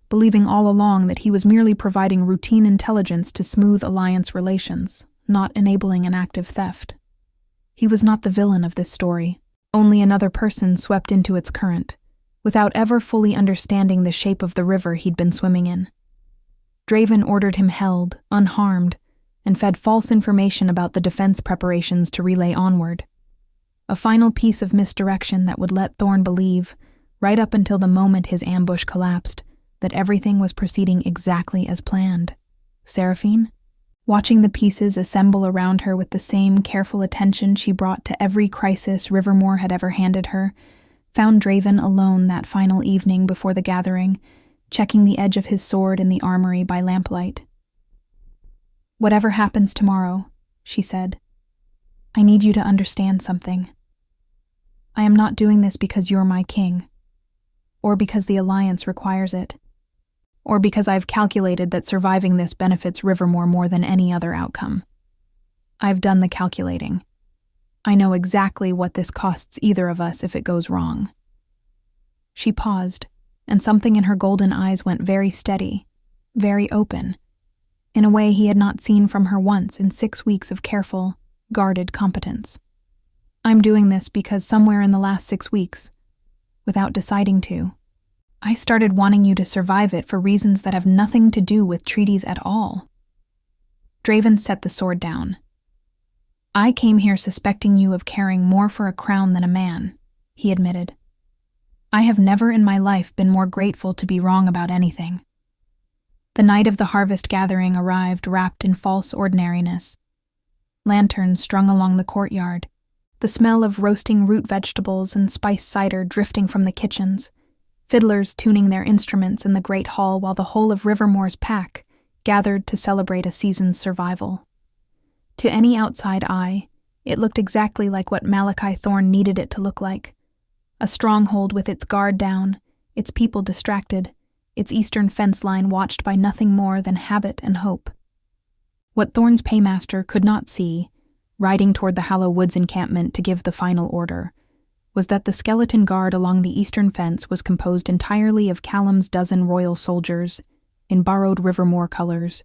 believing all along that he was merely providing routine intelligence to smooth alliance relations, not enabling an active theft. He was not the villain of this story, only another person swept into its current, without ever fully understanding the shape of the river he'd been swimming in. Draven ordered him held, unharmed, and fed false information about the defense preparations to relay onward. A final piece of misdirection that would let Thorn believe, right up until the moment his ambush collapsed, that everything was proceeding exactly as planned. Seraphine, watching the pieces assemble around her with the same careful attention she brought to every crisis Rivermore had ever handed her, found Draven alone that final evening before the gathering, checking the edge of his sword in the armory by lamplight. "Whatever happens tomorrow," she said, "I need you to understand something. I am not doing this because you're my king, or because the Alliance requires it, or because I've calculated that surviving this benefits Rivermore more than any other outcome. I've done the calculating. I know exactly what this costs either of us if it goes wrong." She paused, and something in her golden eyes went very steady, very open, in a way he had not seen from her once in 6 weeks of careful, guarded competence. "I'm doing this because somewhere in the last 6 weeks, without deciding to, I started wanting you to survive it for reasons that have nothing to do with treaties at all." Draven set the sword down. "I came here suspecting you of caring more for a crown than a man," he admitted. "I have never in my life been more grateful to be wrong about anything." The night of the harvest gathering arrived wrapped in false ordinariness. Lanterns strung along the courtyard, the smell of roasting root vegetables and spiced cider drifting from the kitchens, fiddlers tuning their instruments in the great hall while the whole of Rivermore's pack gathered to celebrate a season's survival. To any outside eye, it looked exactly like what Malachi Thorn needed it to look like. A stronghold with its guard down, its people distracted, its eastern fence line watched by nothing more than habit and hope. What Thorn's Paymaster could not see, riding toward the Hallow Woods encampment to give the final order, was that the skeleton guard along the eastern fence was composed entirely of Callum's dozen royal soldiers, in borrowed Rivermore colors,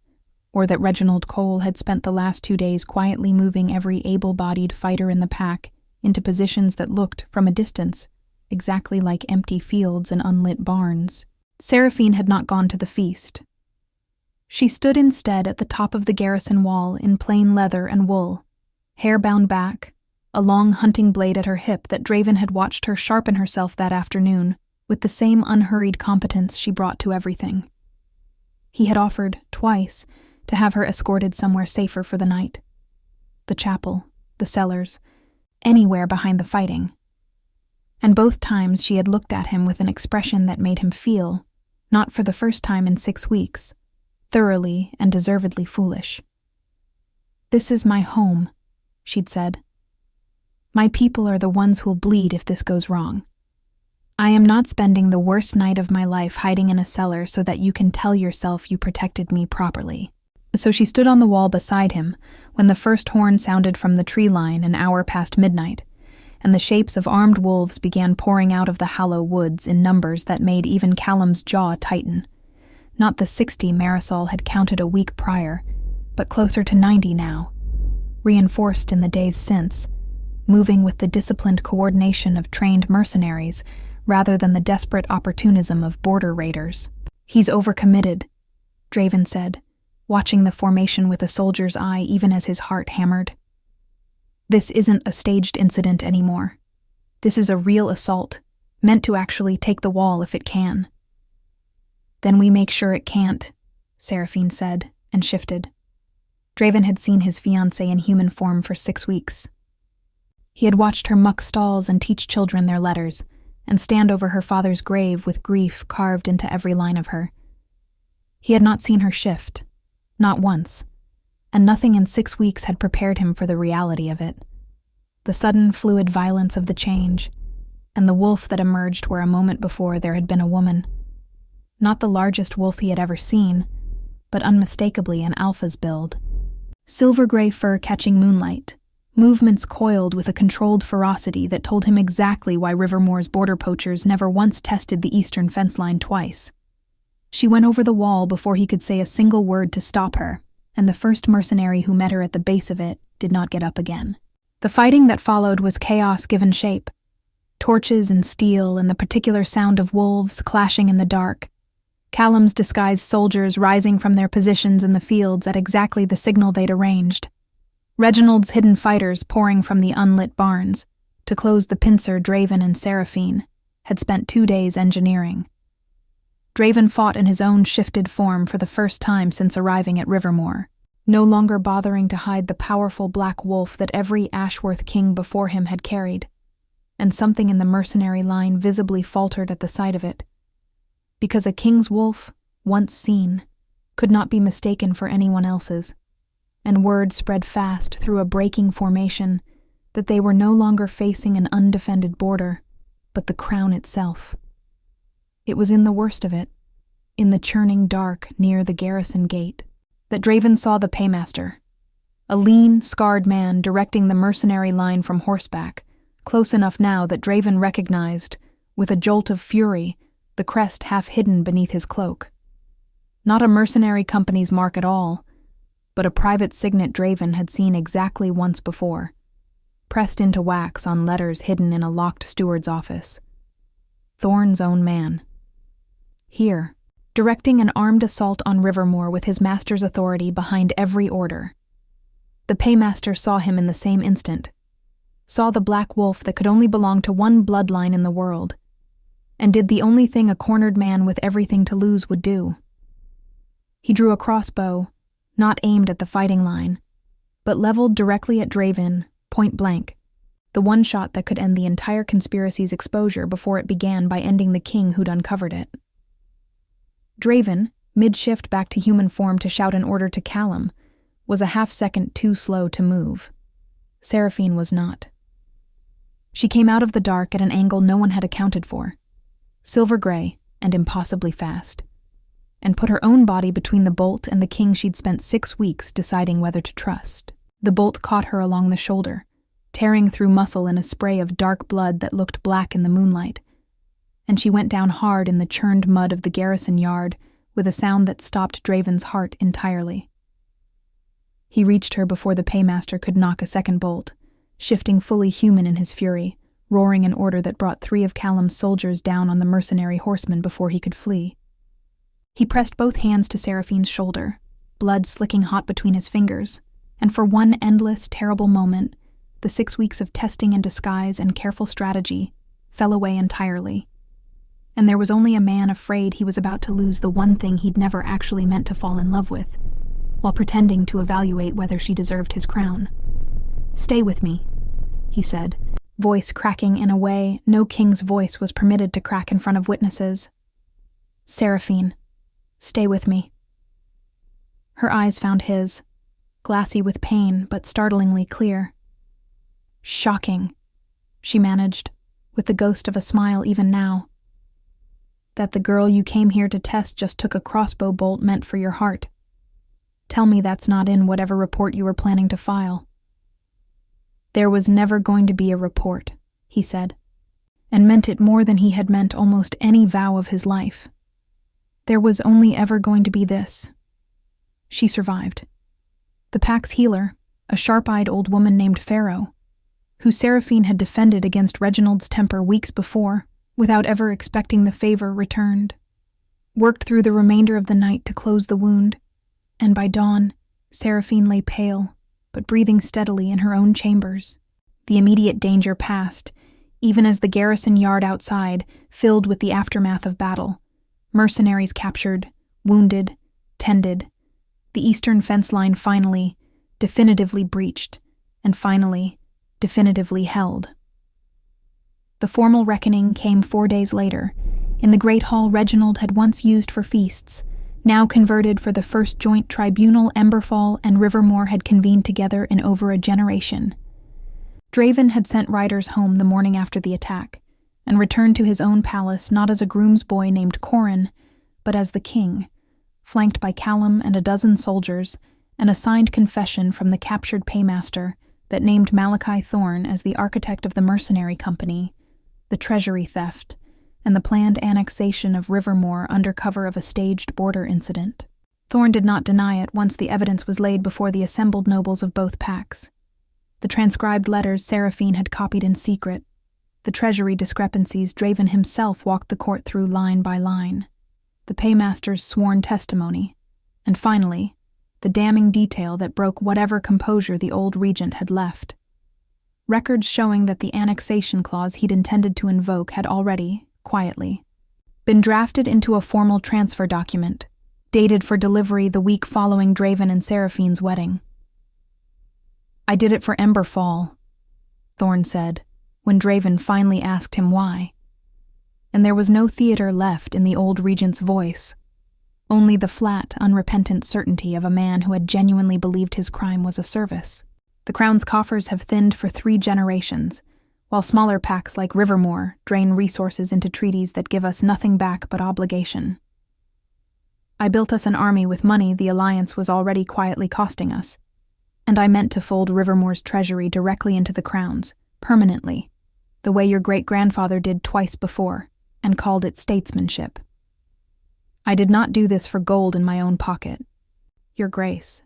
or that Reginald Cole had spent the last 2 days quietly moving every able-bodied fighter in the pack into positions that looked, from a distance, exactly like empty fields and unlit barns. Seraphine had not gone to the feast. She stood instead at the top of the garrison wall in plain leather and wool, hair bound back, a long hunting blade at her hip that Draven had watched her sharpen herself that afternoon with the same unhurried competence she brought to everything. He had offered, twice, to have her escorted somewhere safer for the night. The chapel, the cellars, anywhere behind the fighting. And both times she had looked at him with an expression that made him feel, not for the first time in 6 weeks, thoroughly and deservedly foolish. "This is my home," she'd said. "My people are the ones who'll bleed if this goes wrong. I am not spending the worst night of my life hiding in a cellar so that you can tell yourself you protected me properly." So she stood on the wall beside him when the first horn sounded from the tree line an hour past midnight, and the shapes of armed wolves began pouring out of the Hallow Woods in numbers that made even Callum's jaw tighten. Not the 60 Marisol had counted a week prior, but closer to 90 now, reinforced in the days since, moving with the disciplined coordination of trained mercenaries rather than the desperate opportunism of border raiders. "He's overcommitted," Draven said, watching the formation with a soldier's eye even as his heart hammered. "This isn't a staged incident anymore. This is a real assault, meant to actually take the wall if it can." "Then we make sure it can't," Seraphine said, and shifted. Draven had seen his fiancé in human form for 6 weeks. He had watched her muck stalls and teach children their letters, and stand over her father's grave with grief carved into every line of her. He had not seen her shift, not once, and nothing in 6 weeks had prepared him for the reality of it. The sudden, fluid violence of the change, and the wolf that emerged where a moment before there had been a woman. Not the largest wolf he had ever seen, but unmistakably an alpha's build. Silver-gray fur catching moonlight, movements coiled with a controlled ferocity that told him exactly why Rivermore's border poachers never once tested the eastern fence line twice. She went over the wall before he could say a single word to stop her, and the first mercenary who met her at the base of it did not get up again. The fighting that followed was chaos given shape. Torches and steel and the particular sound of wolves clashing in the dark. Callum's disguised soldiers rising from their positions in the fields at exactly the signal they'd arranged. Reginald's hidden fighters pouring from the unlit barns to close the pincer Draven and Seraphine had spent 2 days engineering. Draven fought in his own shifted form for the first time since arriving at Rivermore, no longer bothering to hide the powerful black wolf that every Ashworth king before him had carried, and something in the mercenary line visibly faltered at the sight of it. Because a king's wolf, once seen, could not be mistaken for anyone else's, and word spread fast through a breaking formation that they were no longer facing an undefended border, but the crown itself. It was in the worst of it, in the churning dark near the garrison gate, that Draven saw the Paymaster, a lean, scarred man directing the mercenary line from horseback, close enough now that Draven recognized, with a jolt of fury, the crest half hidden beneath his cloak. Not a mercenary company's mark at all, but a private signet Draven had seen exactly once before, pressed into wax on letters hidden in a locked steward's office. Thorn's own man. Here, directing an armed assault on Rivermore with his master's authority behind every order. The Paymaster saw him in the same instant, saw the black wolf that could only belong to one bloodline in the world, and did the only thing a cornered man with everything to lose would do. He drew a crossbow, not aimed at the fighting line, but leveled directly at Draven, point blank, the one shot that could end the entire conspiracy's exposure before it began by ending the king who'd uncovered it. Draven, mid-shift back to human form to shout an order to Callum, was a half-second too slow to move. Seraphine was not. She came out of the dark at an angle no one had accounted for, silver-gray and impossibly fast, and put her own body between the bolt and the king she'd spent 6 weeks deciding whether to trust. The bolt caught her along the shoulder, tearing through muscle in a spray of dark blood that looked black in the moonlight, and she went down hard in the churned mud of the garrison yard with a sound that stopped Draven's heart entirely. He reached her before the Paymaster could knock a second bolt, shifting fully human in his fury, roaring an order that brought 3 of Callum's soldiers down on the mercenary horseman before he could flee. He pressed both hands to Seraphine's shoulder, blood slicking hot between his fingers, and for one endless, terrible moment, the 6 weeks of testing and disguise and careful strategy fell away entirely. And there was only a man afraid he was about to lose the one thing he'd never actually meant to fall in love with, while pretending to evaluate whether she deserved his crown. "Stay with me," he said, voice cracking in a way no king's voice was permitted to crack in front of witnesses. "Seraphine, stay with me." Her eyes found his, glassy with pain but startlingly clear. "Shocking," she managed, with the ghost of a smile even now. "That the girl you came here to test just took a crossbow bolt meant for your heart. Tell me that's not in whatever report you were planning to file." "There was never going to be a report," he said, and meant it more than he had meant almost any vow of his life. There was only ever going to be this. She survived. The pack's healer, a sharp-eyed old woman named Pharaoh, who Seraphine had defended against Reginald's temper weeks before, without ever expecting the favor returned, worked through the remainder of the night to close the wound, and by dawn, Seraphine lay pale, but breathing steadily in her own chambers. The immediate danger passed, even as the garrison yard outside filled with the aftermath of battle. Mercenaries captured, wounded, tended. The eastern fence line finally, definitively breached, and finally, definitively held. The formal reckoning came 4 days later, in the great hall Reginald had once used for feasts, now converted for the first joint tribunal Emberfall and Rivermore had convened together in over a generation. Draven had sent riders home the morning after the attack, and returned to his own palace not as a groom's boy named Corrin, but as the king, flanked by Callum and a dozen soldiers, and a signed confession from the captured Paymaster that named Malachi Thorn as the architect of the mercenary company, the Treasury theft, and the planned annexation of Rivermore under cover of a staged border incident. Thorn did not deny it once the evidence was laid before the assembled nobles of both packs. The transcribed letters Seraphine had copied in secret, the Treasury discrepancies Draven himself walked the court through line by line, the Paymaster's sworn testimony, and finally, the damning detail that broke whatever composure the old regent had left. Records showing that the annexation clause he'd intended to invoke had already, quietly, been drafted into a formal transfer document, dated for delivery the week following Draven and Seraphine's wedding. "I did it for Emberfall," Thorn said, when Draven finally asked him why. And there was no theater left in the old regent's voice, only the flat, unrepentant certainty of a man who had genuinely believed his crime was a service. The crown's coffers have thinned for 3 generations, while smaller packs like Rivermore drain resources into treaties that give us nothing back but obligation. I built us an army with money the Alliance was already quietly costing us, and I meant to fold Rivermore's treasury directly into the crown's, permanently, the way your great-grandfather did twice before, and called it statesmanship. I did not do this for gold in my own pocket, Your Grace.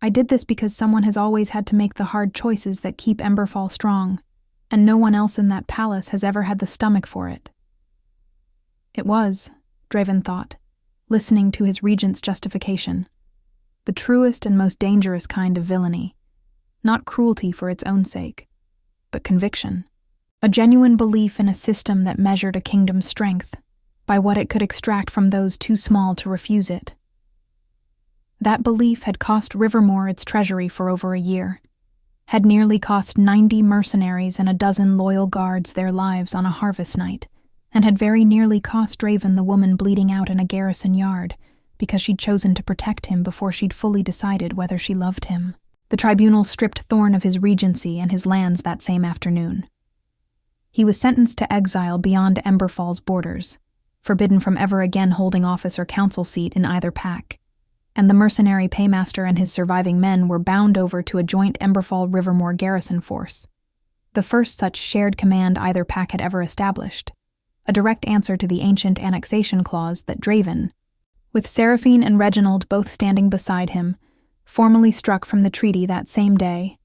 I did this because someone has always had to make the hard choices that keep Emberfall strong, and no one else in that palace has ever had the stomach for it. It was, Draven thought, listening to his regent's justification, the truest and most dangerous kind of villainy, not cruelty for its own sake, but conviction, a genuine belief in a system that measured a kingdom's strength by what it could extract from those too small to refuse it. That belief had cost Rivermore its treasury for over a year, had nearly cost 90 mercenaries and a dozen loyal guards their lives on a harvest night, and had very nearly cost Draven the woman bleeding out in a garrison yard because she'd chosen to protect him before she'd fully decided whether she loved him. The tribunal stripped Thorn of his regency and his lands that same afternoon. He was sentenced to exile beyond Emberfall's borders, forbidden from ever again holding office or council seat in either pack, and the mercenary Paymaster and his surviving men were bound over to a joint Emberfall-Rivermore garrison force, the first such shared command either pack had ever established, a direct answer to the ancient annexation clause that Draven, with Seraphine and Reginald both standing beside him, formally struck from the treaty that same day,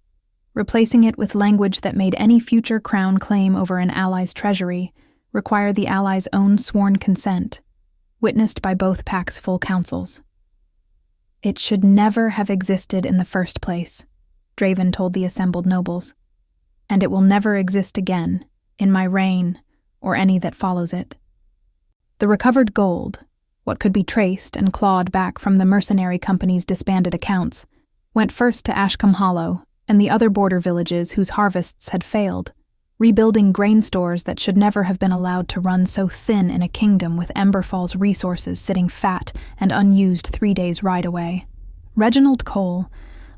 replacing it with language that made any future crown claim over an ally's treasury require the ally's own sworn consent, witnessed by both packs' full councils. It should never have existed in the first place, Draven told the assembled nobles, and it will never exist again, in my reign, or any that follows it. The recovered gold, what could be traced and clawed back from the mercenary company's disbanded accounts, went first to Ashcombe Hollow and the other border villages whose harvests had failed, rebuilding grain stores that should never have been allowed to run so thin in a kingdom with Emberfall's resources sitting fat and unused 3 days' ride away. Reginald Cole,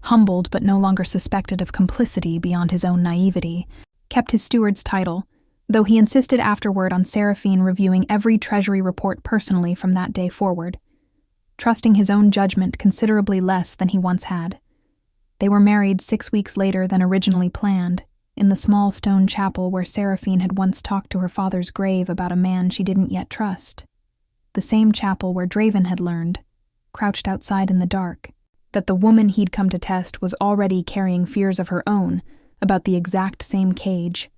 humbled but no longer suspected of complicity beyond his own naivety, kept his steward's title, though he insisted afterward on Seraphine reviewing every treasury report personally from that day forward, trusting his own judgment considerably less than he once had. They were married 6 weeks later than originally planned, in the small stone chapel where Seraphine had once talked to her father's grave about a man she didn't yet trust. The same chapel where Draven had learned, crouched outside in the dark, that the woman he'd come to test was already carrying fears of her own about the exact same cage.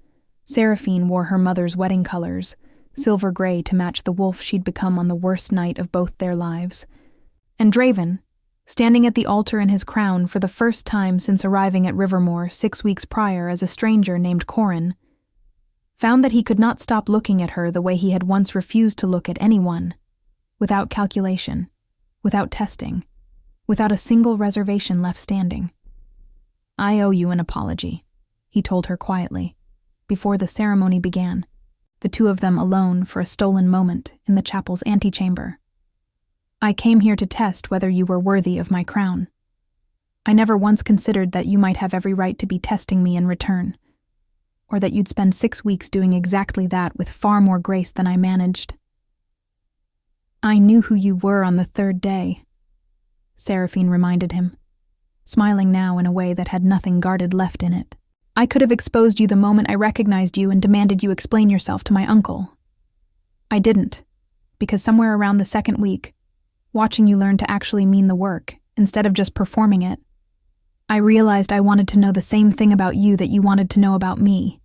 Seraphine wore her mother's wedding colors, silver gray to match the wolf she'd become on the worst night of both their lives. And Draven, standing at the altar in his crown for the first time since arriving at Rivermore 6 weeks prior as a stranger named Corrin, found that he could not stop looking at her the way he had once refused to look at anyone, without calculation, without testing, without a single reservation left standing. "I owe you an apology," he told her quietly, before the ceremony began, the two of them alone for a stolen moment in the chapel's antechamber. "I came here to test whether you were worthy of my crown. I never once considered that you might have every right to be testing me in return, or that you'd spend 6 weeks doing exactly that with far more grace than I managed. I knew who you were on the 3rd day," Seraphine reminded him, smiling now in a way that had nothing guarded left in it. "I could have exposed you the moment I recognized you and demanded you explain yourself to my uncle. I didn't, because somewhere around the 2nd week, watching you learn to actually mean the work, instead of just performing it, I realized I wanted to know the same thing about you that you wanted to know about me.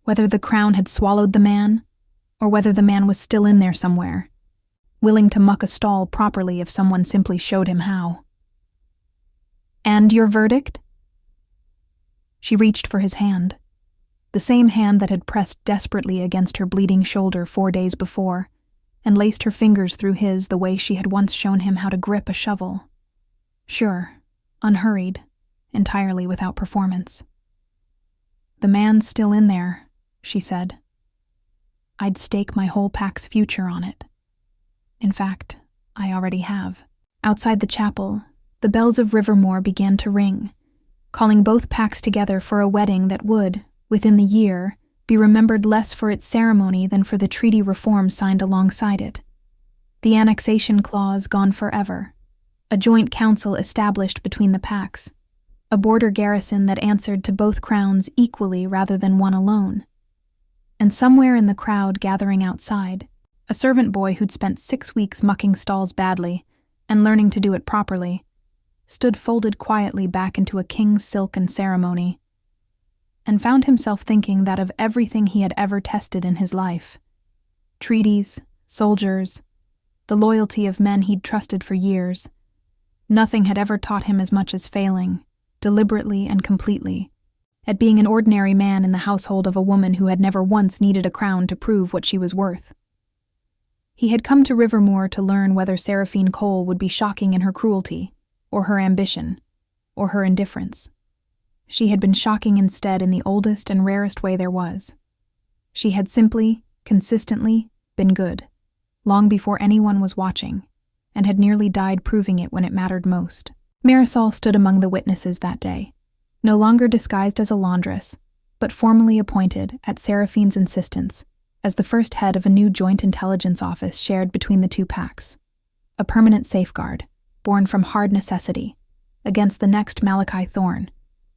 Whether the crown had swallowed the man, or whether the man was still in there somewhere, willing to muck a stall properly if someone simply showed him how." "And your verdict?" She reached for his hand, the same hand that had pressed desperately against her bleeding shoulder 4 days before, and laced her fingers through his the way she had once shown him how to grip a shovel. Sure, unhurried, entirely without performance. "The man's still in there," she said. "I'd stake my whole pack's future on it. In fact, I already have." Outside the chapel, the bells of Rivermore began to ring, calling both packs together for a wedding that would, within the year, be remembered less for its ceremony than for the treaty reforms signed alongside it. The annexation clause gone forever, a joint council established between the packs, a border garrison that answered to both crowns equally rather than one alone. And somewhere in the crowd gathering outside, a servant boy who'd spent 6 weeks mucking stalls badly and learning to do it properly, stood folded quietly back into a king's silken ceremony, and found himself thinking that of everything he had ever tested in his life, treaties, soldiers, the loyalty of men he'd trusted for years, nothing had ever taught him as much as failing, deliberately and completely, at being an ordinary man in the household of a woman who had never once needed a crown to prove what she was worth. He had come to Rivermore to learn whether Seraphine Cole would be shocking in her cruelty, or her ambition, or her indifference. She had been shocking instead in the oldest and rarest way there was. She had simply, consistently, been good, long before anyone was watching, and had nearly died proving it when it mattered most. Marisol stood among the witnesses that day, no longer disguised as a laundress, but formally appointed, at Seraphine's insistence, as the first head of a new joint intelligence office shared between the two packs, a permanent safeguard, born from hard necessity, against the next Malachi Thorn,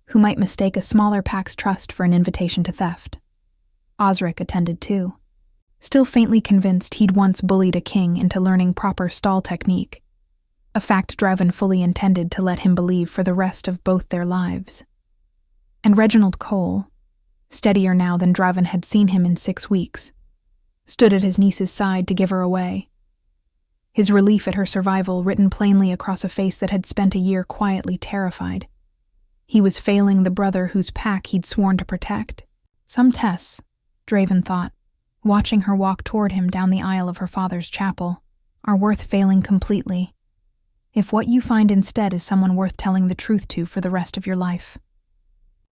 who might mistake a smaller pack's trust for an invitation to theft. Osric attended too, still faintly convinced he'd once bullied a king into learning proper stall technique, a fact Draven fully intended to let him believe for the rest of both their lives. And Reginald Cole, steadier now than Draven had seen him in 6 weeks, stood at his niece's side to give her away, his relief at her survival written plainly across a face that had spent a year quietly terrified. He was failing the brother whose pack he'd sworn to protect. Some tests, Draven thought, watching her walk toward him down the aisle of her father's chapel, are worth failing completely, if what you find instead is someone worth telling the truth to for the rest of your life.